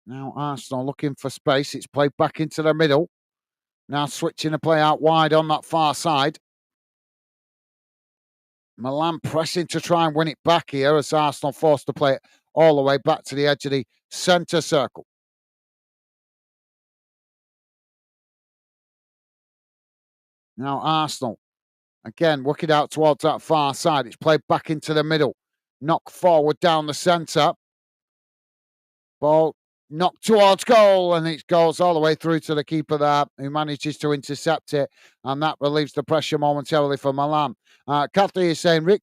Now Arsenal looking for space. It's played back into the middle. Now switching the play out wide on that far side. Milan pressing to try and win it back here as Arsenal forced to play it all the way back to the edge of the centre circle. Now Arsenal, again, working out towards that far side. It's played back into the middle. Knocked forward down the centre. Ball knocked towards goal, and it goes all the way through to the keeper there, who manages to intercept it, and that relieves the pressure momentarily for Milan. Kathy is saying, Rick,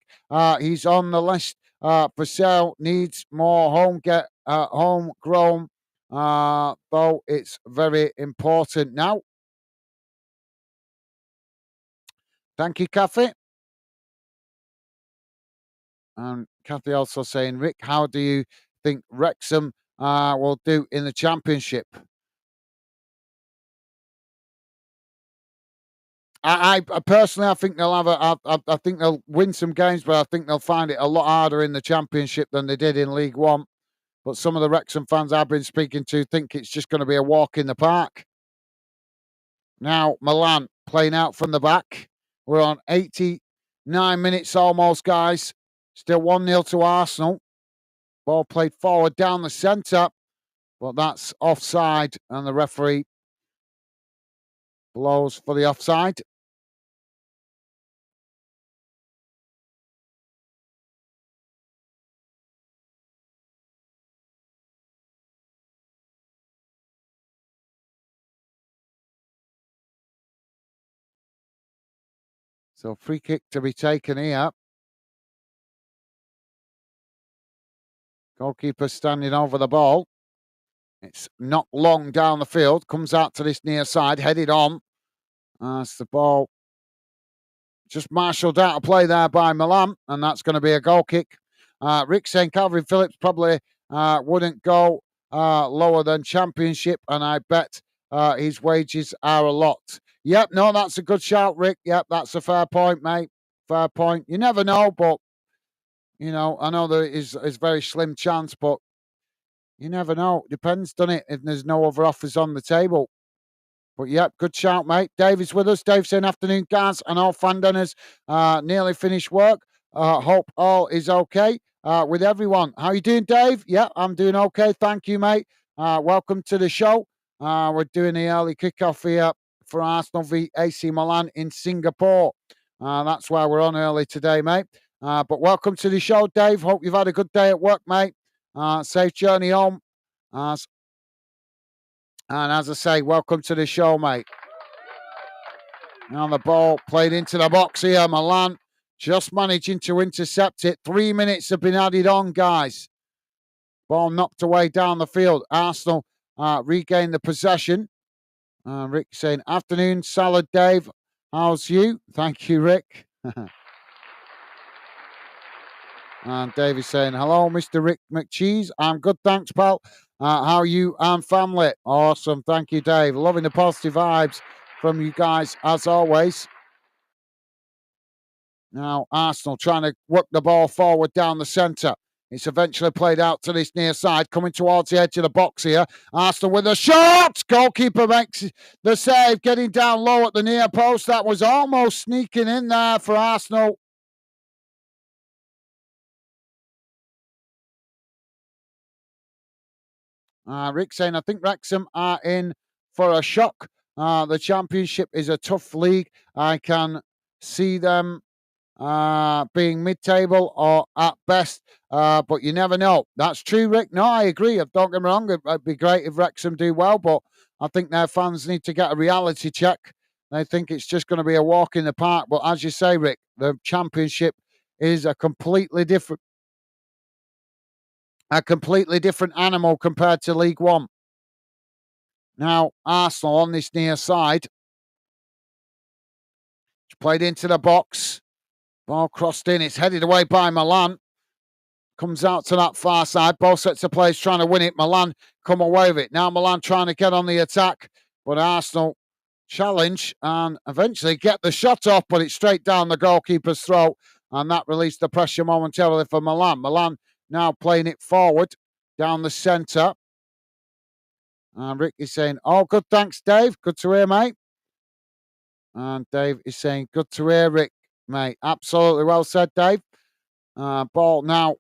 he's on the list for sale, needs more homegrown, though it's very important now. Thank you, Kathy. And Kathy also saying, Rick, how do you think Wrexham will do in the Championship? I personally, I think they'll have I think they'll win some games, but I think they'll find it a lot harder in the Championship than they did in League One. But some of the Wrexham fans I've been speaking to think it's just going to be a walk in the park. Now Milan playing out from the back. We're on 89 minutes almost, guys. Still 1-0 to Arsenal. Ball played forward down the centre, but that's offside, and the referee blows for the offside. So free kick to be taken here. Goalkeeper standing over the ball. It's knocked long down the field. Comes out to this near side, headed on. That's the ball. Just marshalled out of play there by Milan, and that's going to be a goal kick. Rick saying Calvin Phillips probably wouldn't go lower than Championship, and I bet his wages are a lot. Yep, no, that's a good shout, Rick. Yep, that's a fair point, mate. Fair point. You never know, but I know there is very slim chance, but you never know. Depends, doesn't it? If there's no other offers on the table. But yep, good shout, mate. Dave is with us. Dave saying afternoon, guys, and all fan dinners. Nearly finished work. Hope all is okay with everyone. How you doing, Dave? Yeah, I'm doing okay. Thank you, mate. Welcome to the show. We're doing the early kickoff here for Arsenal v AC Milan in Singapore. That's why we're on early today, mate. But welcome to the show, Dave. Hope you've had a good day at work, mate. Safe journey home. And as I say, welcome to the show, mate. Now the ball played into the box here. Milan just managing to intercept it. 3 minutes have been added on, guys. Ball knocked away down the field. Arsenal regained the possession. Rick saying, afternoon, salad, Dave. How's you? Thank you, Rick. And Dave is saying, hello, Mr. Rick McCheese. I'm good, thanks, pal. How are you and family? Awesome. Thank you, Dave. Loving the positive vibes from you guys, as always. Now, Arsenal trying to work the ball forward down the centre. It's eventually played out to this near side, coming towards the edge of the box here. Arsenal with a shot! Goalkeeper makes the save, getting down low at the near post. That was almost sneaking in there for Arsenal. Rick saying, I think Wrexham are in for a shock. The Championship is a tough league. I can see them being mid-table or at best, but you never know. That's true, Rick. No, I agree. Don't get me wrong. It'd be great if Wrexham do well, but I think their fans need to get a reality check. They think it's just going to be a walk in the park. But as you say, Rick, the Championship is a completely different animal compared to League One. Now, Arsenal on this near side. It's played into the box. Ball crossed in. It's headed away by Milan. Comes out to that far side. Both sets of players trying to win it. Milan come away with it. Now Milan trying to get on the attack. But Arsenal challenge and eventually get the shot off, but it's straight down the goalkeeper's throat. And that released the pressure momentarily for Milan. Milan now playing it forward down the centre. And Rick is saying, oh, good, thanks, Dave. Good to hear, mate. And Dave is saying, good to hear, Rick, mate. Absolutely well said, Dave. Ball now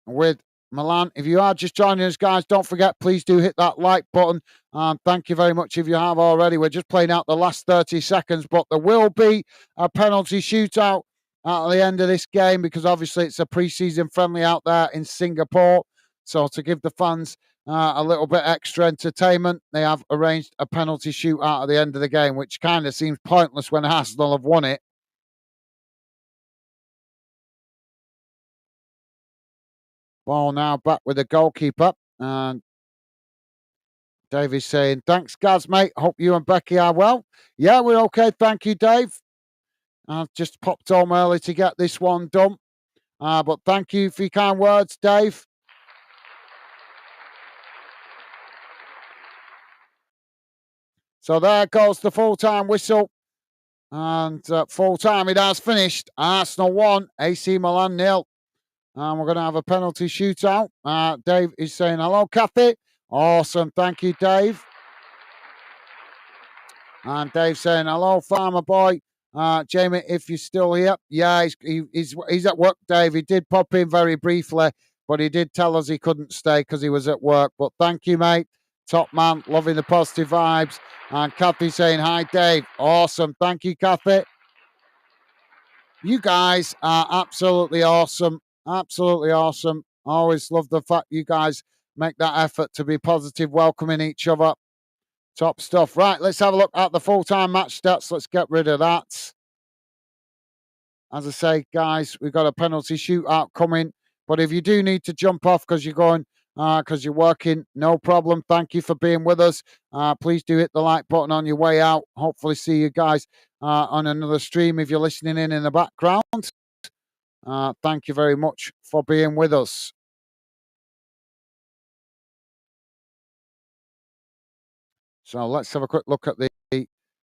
with Milan. If you are just joining us, guys, don't forget, please do hit that like button. And thank you very much if you have already. We're just playing out the last 30 seconds, but there will be a penalty shootout at the end of this game because obviously it's a pre-season friendly out there in Singapore. So to give the fans a little bit extra entertainment, they have arranged a penalty shootout at the end of the game, which kind of seems pointless when Arsenal have won it. Ball now back with the goalkeeper. And Dave is saying, thanks, Gaz, mate. Hope you and Becky are well. Yeah, we're okay. Thank you, Dave. I've just popped home early to get this one done. But thank you for your kind words, Dave. So there goes the full-time whistle. And full-time it has finished. Arsenal 1, AC Milan 0. And we're going to have a penalty shootout. Dave is saying, hello, Kathy. Awesome. Thank you, Dave. And Dave saying, hello, farmer boy. Jamie, if you're still here. Yeah, he's at work, Dave. He did pop in very briefly, but he did tell us he couldn't stay because he was at work. But thank you, mate. Top man. Loving the positive vibes. And Kathy saying, hi, Dave. Awesome. Thank you, Kathy. You guys are absolutely awesome. Absolutely awesome. I always love the fact you guys make that effort to be positive, welcoming each other. Top stuff. Right, let's have a look at the full-time match stats. Let's get rid of that. As I say, guys, we've got a penalty shootout coming. But if you do need to jump off because you're going because you're working. No problem. Thank you for being with us. Please do hit the like button on your way out. Hopefully, see you guys on another stream if you're listening in the background. Thank you very much for being with us. So let's have a quick look at the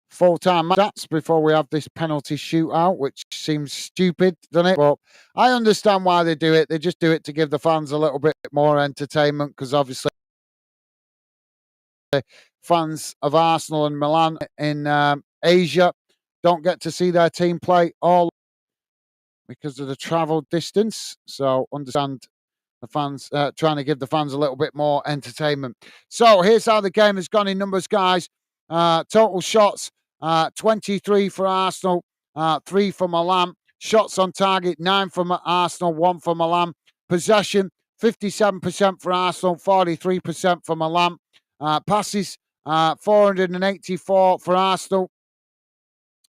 full-time stats before we have this penalty shootout, which seems stupid, doesn't it? But I understand why they do it. They just do it to give the fans a little bit more entertainment, because obviously fans of Arsenal and Milan in Asia don't get to see their team play all because of the travel distance. So understand the fans, trying to give the fans a little bit more entertainment. So here's how the game has gone in numbers, guys. Total shots, 23 for Arsenal, 3 for Milan. Shots on target, 9 for Arsenal, 1 for Milan. Possession, 57% for Arsenal, 43% for Milan. Passes, 484 for Arsenal,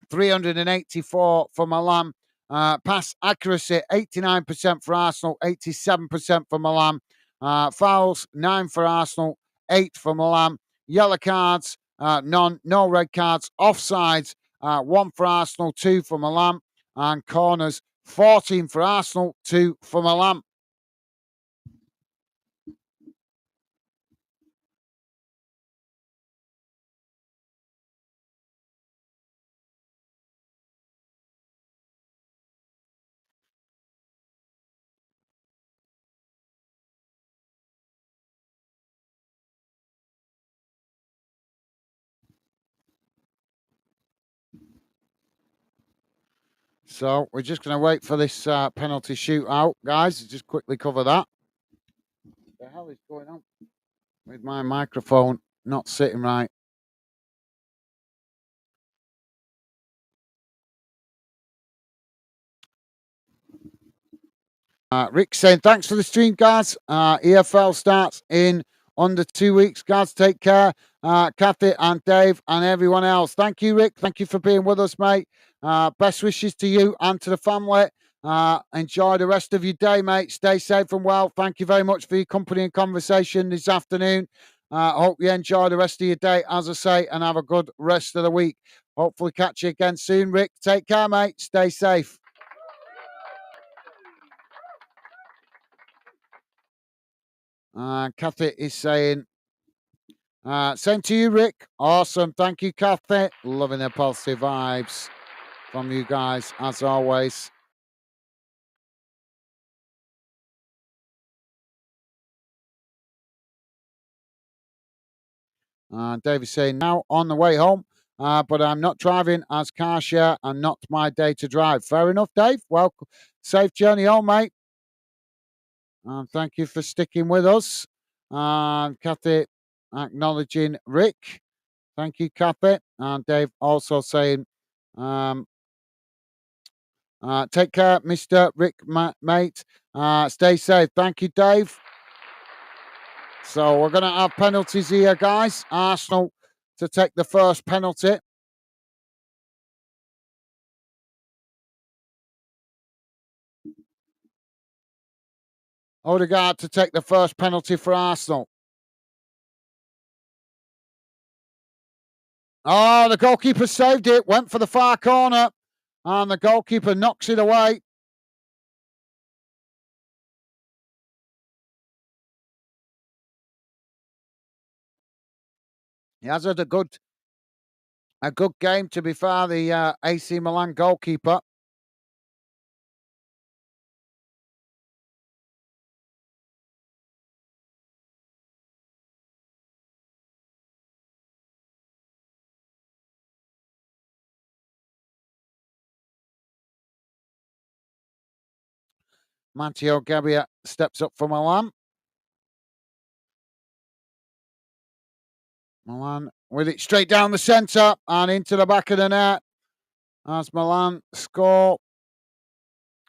384 for Milan. Pass accuracy, 89% for Arsenal, 87% for Milan. Fouls, 9 for Arsenal, 8 for Milan. Yellow cards, none. No red cards. Offsides, 1 for Arsenal, 2 for Milan. And corners, 14 for Arsenal, 2 for Milan. So we're just going to wait for this penalty shootout, guys. Just quickly cover that. What the hell is going on with my microphone not sitting right? Rick saying, thanks for the stream, guys. EFL starts in under 2 weeks. Guys, take care. Kathy and Dave and everyone else. Thank you, Rick. Thank you for being with us, mate. Best wishes to you and to the family. Enjoy the rest of your day, mate. Stay safe and well. Thank you very much for your company and conversation this afternoon. Hope you enjoy the rest of your day, as I say, and have a good rest of the week. Hopefully catch you again soon, Rick. Take care, mate. Stay safe. Kathy is saying, same to you, Rick. Awesome. Thank you, Kathy. Loving the positive vibes from you guys, as always. David saying, now on the way home, but I'm not driving as car share and not my day to drive. Fair enough, Dave. Well, safe journey home, mate. And thank you for sticking with us. And Kathy acknowledging Rick. Thank you, Kathy. And Dave also saying, take care, Mr. Rick, mate. Stay safe. Thank you, Dave. So we're going to have penalties here, guys. Arsenal to take the first penalty. Odegaard to take the first penalty for Arsenal. Oh, the goalkeeper saved it. Went for the far corner. And the goalkeeper knocks it away. He has had a good game, to be fair, the AC Milan goalkeeper. Matteo Gabbia steps up for Milan. Milan with it straight down the centre and into the back of the net as Milan score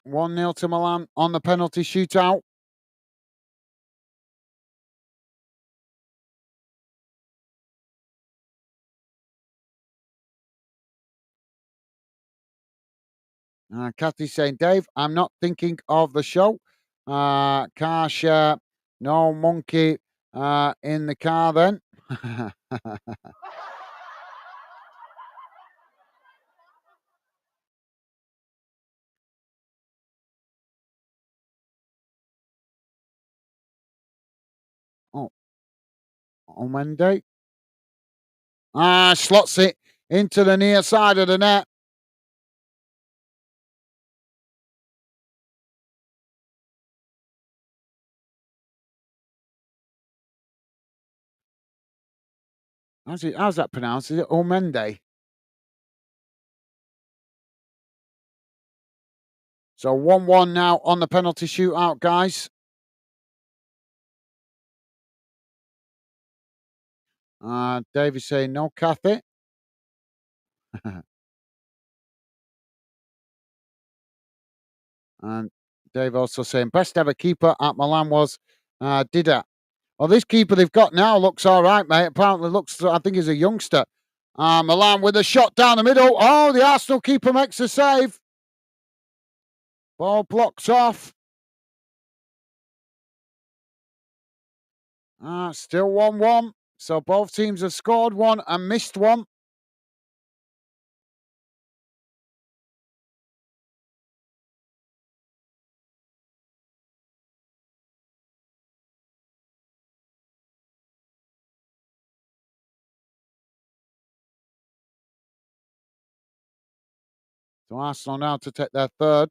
1-0 to Milan on the penalty shootout. Kathy saying, Dave, I'm not thinking of the show. Car share No monkey in the car then. Oh, on Monday. Slots it into the near side of the net. How's that pronounced? Is it Omende? So 1-1 now on the penalty shootout, guys. Dave is saying no Kathy. And Dave also saying best ever keeper at Milan was Dida. Well, this keeper they've got now looks all right, mate. Apparently looks, I think he's a youngster. Milan with a shot down the middle. Oh, the Arsenal keeper makes a save. Ball blocked off. Still 1-1. So both teams have scored one and missed one. So Arsenal now to take their third.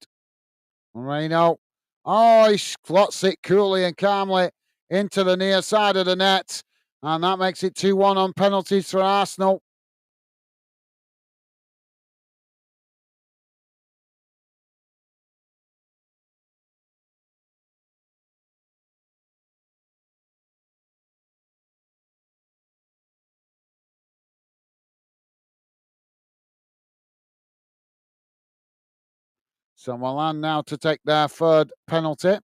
Moreno. Oh, he slots it coolly and calmly into the near side of the net. And that makes it 2-1 on penalties for Arsenal. So Milan now to take their third penalty.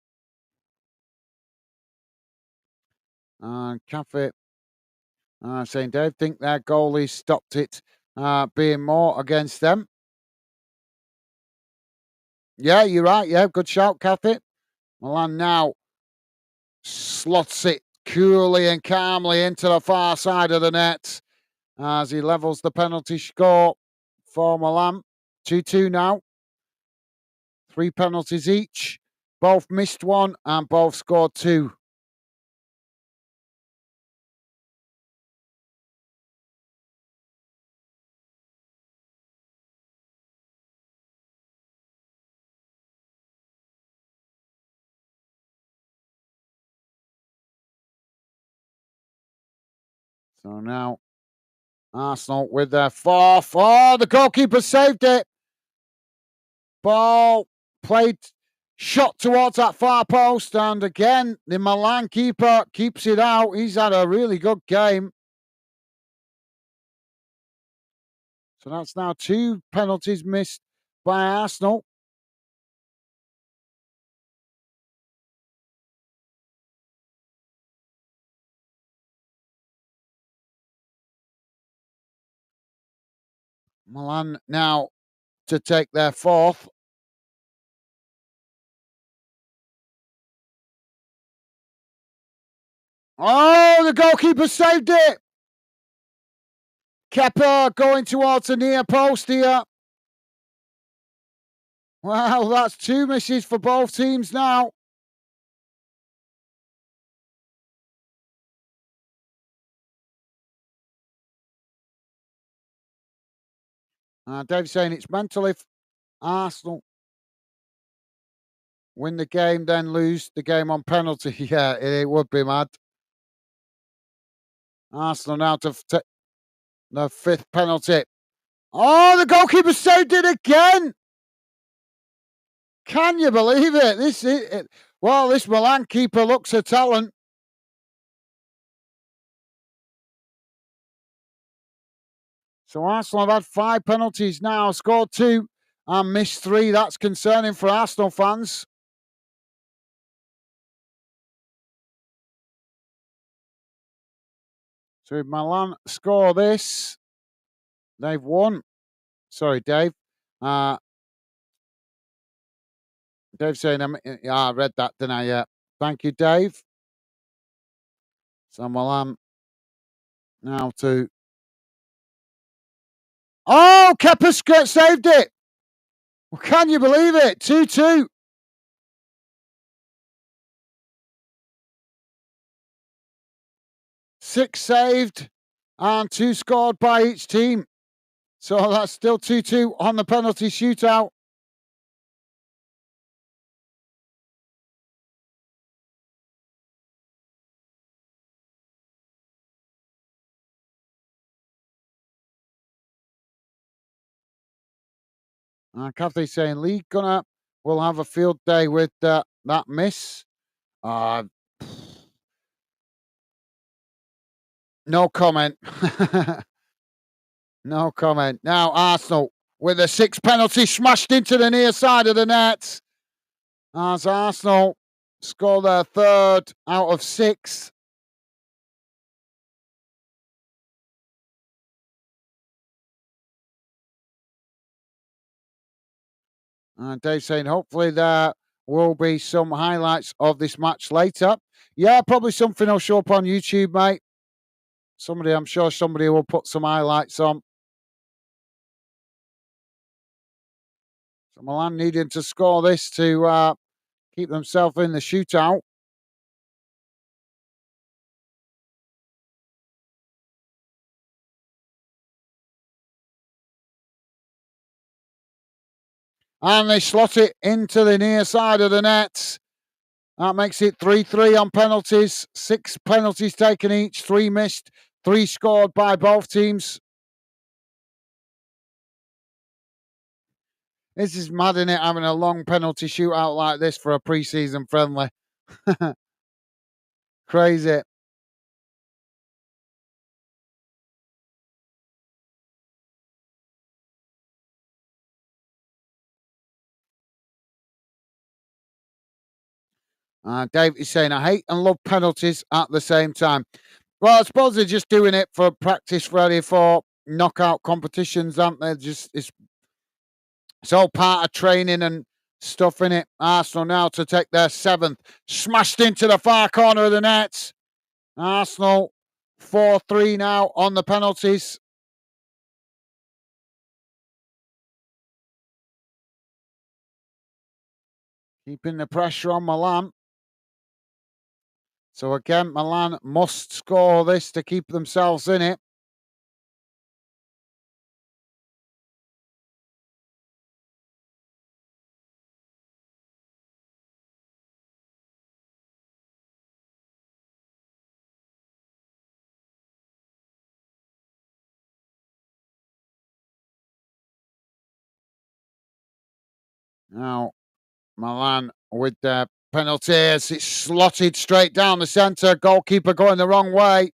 And Cafe saying, Dave, think their goalie stopped it being more against them. Yeah, you're right. Yeah, good shout, Kathy. Milan now slots it coolly and calmly into the far side of the net as he levels the penalty score for Milan. 2-2 now. 3 penalties each. Both missed one and both scored 2. So now Arsenal with their fourth. Oh, the goalkeeper saved it. Ball played, shot towards that far post, and again, the Milan keeper keeps it out. He's had a really good game. So that's now 2 penalties missed by Arsenal. Milan now to take their fourth. Oh, the goalkeeper saved it. Kepa going towards the near post here. Well, that's 2 misses for both teams now. Dave's saying it's mental if Arsenal win the game, then lose the game on penalty. Yeah, it would be mad. Arsenal now to take the 5th penalty. Oh, the goalkeeper saved it again. Can you believe it? This Milan keeper looks a talent. So Arsenal have had 5 penalties now, scored 2 and missed 3. That's concerning for Arsenal fans. So if Milan score this, they've won. Sorry, Dave. Dave saying, I read that, didn't I? Yeah. Thank you, Dave. So Milan now to. Oh, Kepa saved it. Well, can you believe it? 2-2. 6 saved and 2 scored by each team. So that's still 2-2 on the penalty shootout. Kathy's saying Lee Gunner will have a field day with that miss. Uh, no comment. No comment. Now Arsenal with a 6 penalty smashed into the near side of the net. As Arsenal score their 3rd out of 6. Dave saying hopefully there will be some highlights of this match later. Yeah, probably something will show up on YouTube, mate. I'm sure somebody will put some highlights on. So Milan needing to score this to keep themselves in the shootout. And they slot it into the near side of the net. That makes it 3-3 on penalties. 6 penalties taken each, 3 missed, 3 scored by both teams. This is mad, isn't it, having a long penalty shootout like this for a pre-season friendly. Crazy. Dave is saying, I hate and love penalties at the same time. Well, I suppose they're just doing it for practice ready for knockout competitions, aren't they? It's all part of training and stuff in it. Arsenal now to take their 7th. Smashed into the far corner of the net. Arsenal 4-3 now on the penalties. Keeping the pressure on Milan. So again, Milan must score this to keep themselves in it. Now, Milan with their penalties. It's slotted straight down the centre. Goalkeeper going the wrong way.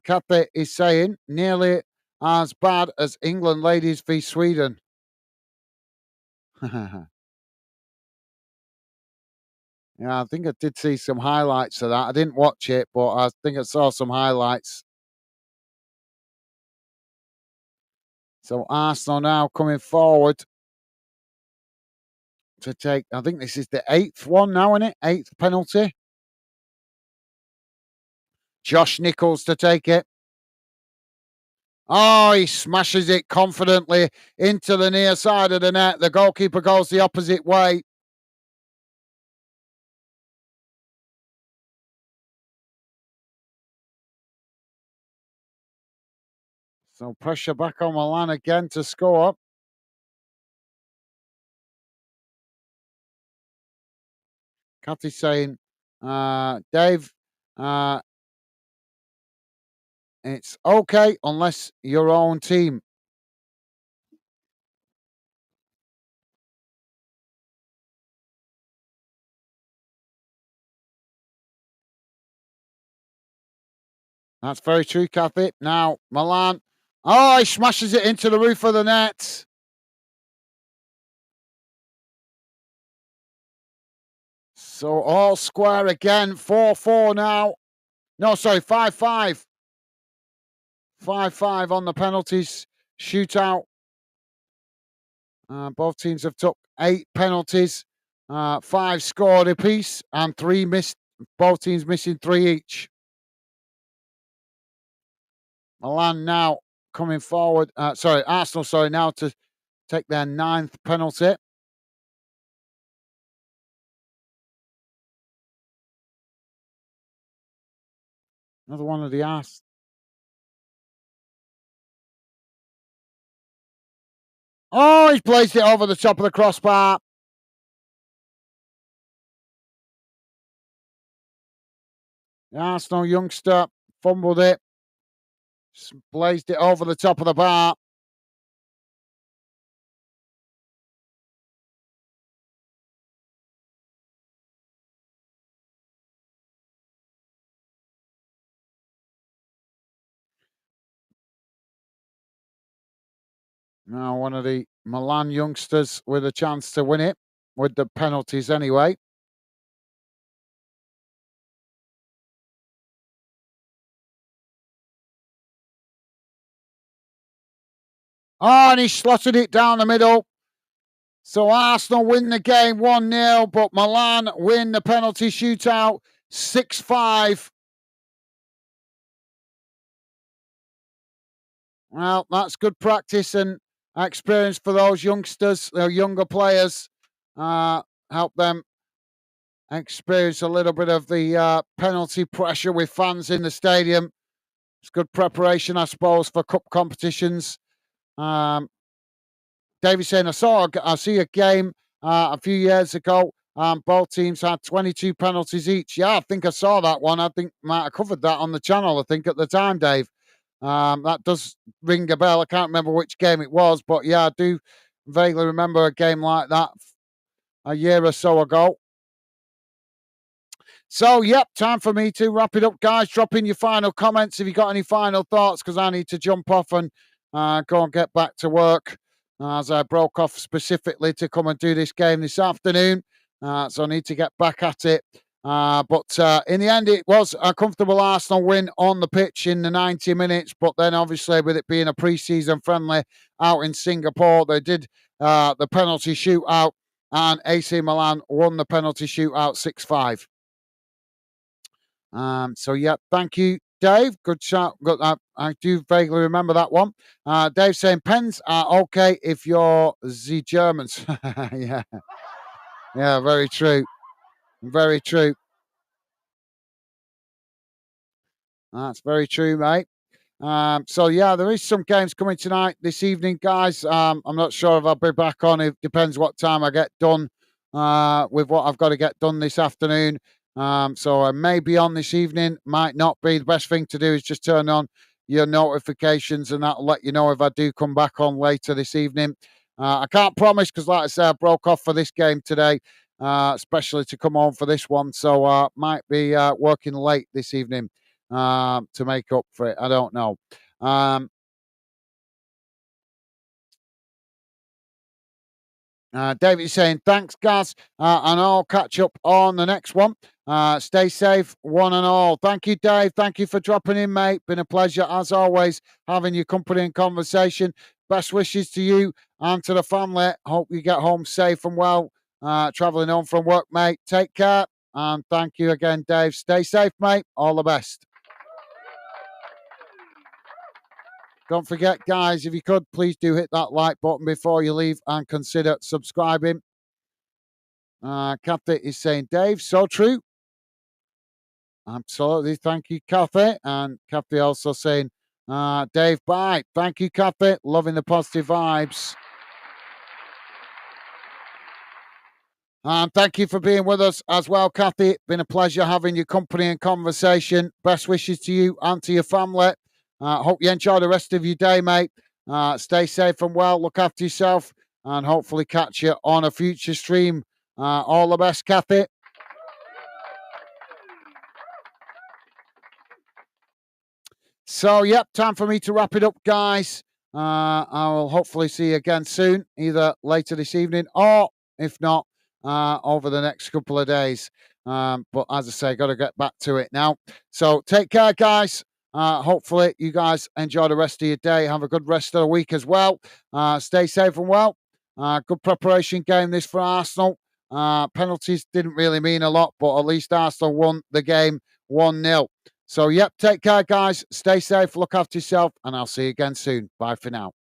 Kathy is saying nearly as bad as England ladies v Sweden. Yeah, I think I did see some highlights of that. I didn't watch it, but I think I saw some highlights. So Arsenal now coming forward to take, I think this is the 8th one now, isn't it? 8th penalty. Josh Nichols to take it. Oh, he smashes it confidently into the near side of the net. The goalkeeper goes the opposite way. So pressure back on Milan again to score. Cathy's saying, Dave, it's okay unless your own team. That's very true, Cathy. Now, Milan. Oh, he smashes it into the roof of the net. So all square again. 4-4 now. No, sorry, 5-5. 5-5 on the penalties shootout. Both teams have took 8 penalties. 5 scored apiece and 3 missed. Both teams missing 3 each. Milan now coming forward. Arsenal, now to take their 9th penalty. Another one of the arse. Oh, he's placed it over the top of the crossbar. The Arsenal youngster fumbled it. Blazed it over the top of the bar. Now one of the Milan youngsters with a chance to win it with the penalties anyway. Oh, and he slotted it down the middle. So Arsenal win the game 1-0, but Milan win the penalty shootout 6-5. Well, that's good practice and experience for those youngsters, the younger players. Help them experience a little bit of the penalty pressure with fans in the stadium. It's good preparation, I suppose, for cup competitions. David saying, I see a game a few years ago. Both teams had 22 penalties each. Yeah, I think I saw that one. I think might have covered that on the channel, I think, at the time, Dave. That does ring a bell. I can't remember which game it was, but yeah, I do vaguely remember a game like that a year or so ago. So, yep, time for me to wrap it up, guys. Drop in your final comments if you got any final thoughts, because I need to jump off and go and get back to work, as I broke off specifically to come and do this game this afternoon. So I need to get back at it. But in the end, it was a comfortable Arsenal win on the pitch in the 90 minutes. But then, obviously, with it being a pre-season friendly out in Singapore, they did the penalty shootout, and AC Milan won the penalty shootout 6-5. So yeah, thank you, Dave. Good shout. Good, I do vaguely remember that one. Dave saying pens are okay if you're the Germans. Yeah, yeah, very true. Very true. That's very true, mate. So yeah, there is some games coming tonight, this evening, guys. I'm not sure if I'll be back on. It depends what time I get done with what I've got to get done this afternoon. So I may be on this evening, might not be. The best thing to do is just turn on your notifications, and that'll let you know if I do come back on later this evening. I can't promise because, like I said, I broke off for this game today, especially to come on for this one. So might be working late this evening to make up for it. I don't know. David is saying, thanks, Gaz, and I'll catch up on the next one. Stay safe, one and all. Thank you, Dave. Thank you for dropping in, mate. Been a pleasure, as always, having your company and conversation. Best wishes to you and to the family. Hope you get home safe and well, traveling home from work, mate. Take care, and thank you again, Dave. Stay safe, mate. All the best. Don't forget, guys, if you could, please do hit that like button before you leave and consider subscribing. Kathy is saying, Dave, so true. Absolutely. Thank you, Kathy. And Kathy also saying, Dave, bye. Thank you, Kathy. Loving the positive vibes. And thank you for being with us as well, Kathy. Been a pleasure having your company and conversation. Best wishes to you and to your family. Hope you enjoy the rest of your day, mate. Stay safe and well. Look after yourself, and hopefully catch you on a future stream. All the best, Kathy. So, yep, time for me to wrap it up, guys. I will hopefully see you again soon, either later this evening or, if not, over the next couple of days. But as I say, got to get back to it now. So, take care, guys. Hopefully, you guys enjoy the rest of your day. Have a good rest of the week as well. Stay safe and well. Good preparation game this for Arsenal. Penalties didn't really mean a lot, but at least Arsenal won the game 1-0. So, yep, take care, guys. Stay safe, look after yourself, and I'll see you again soon. Bye for now.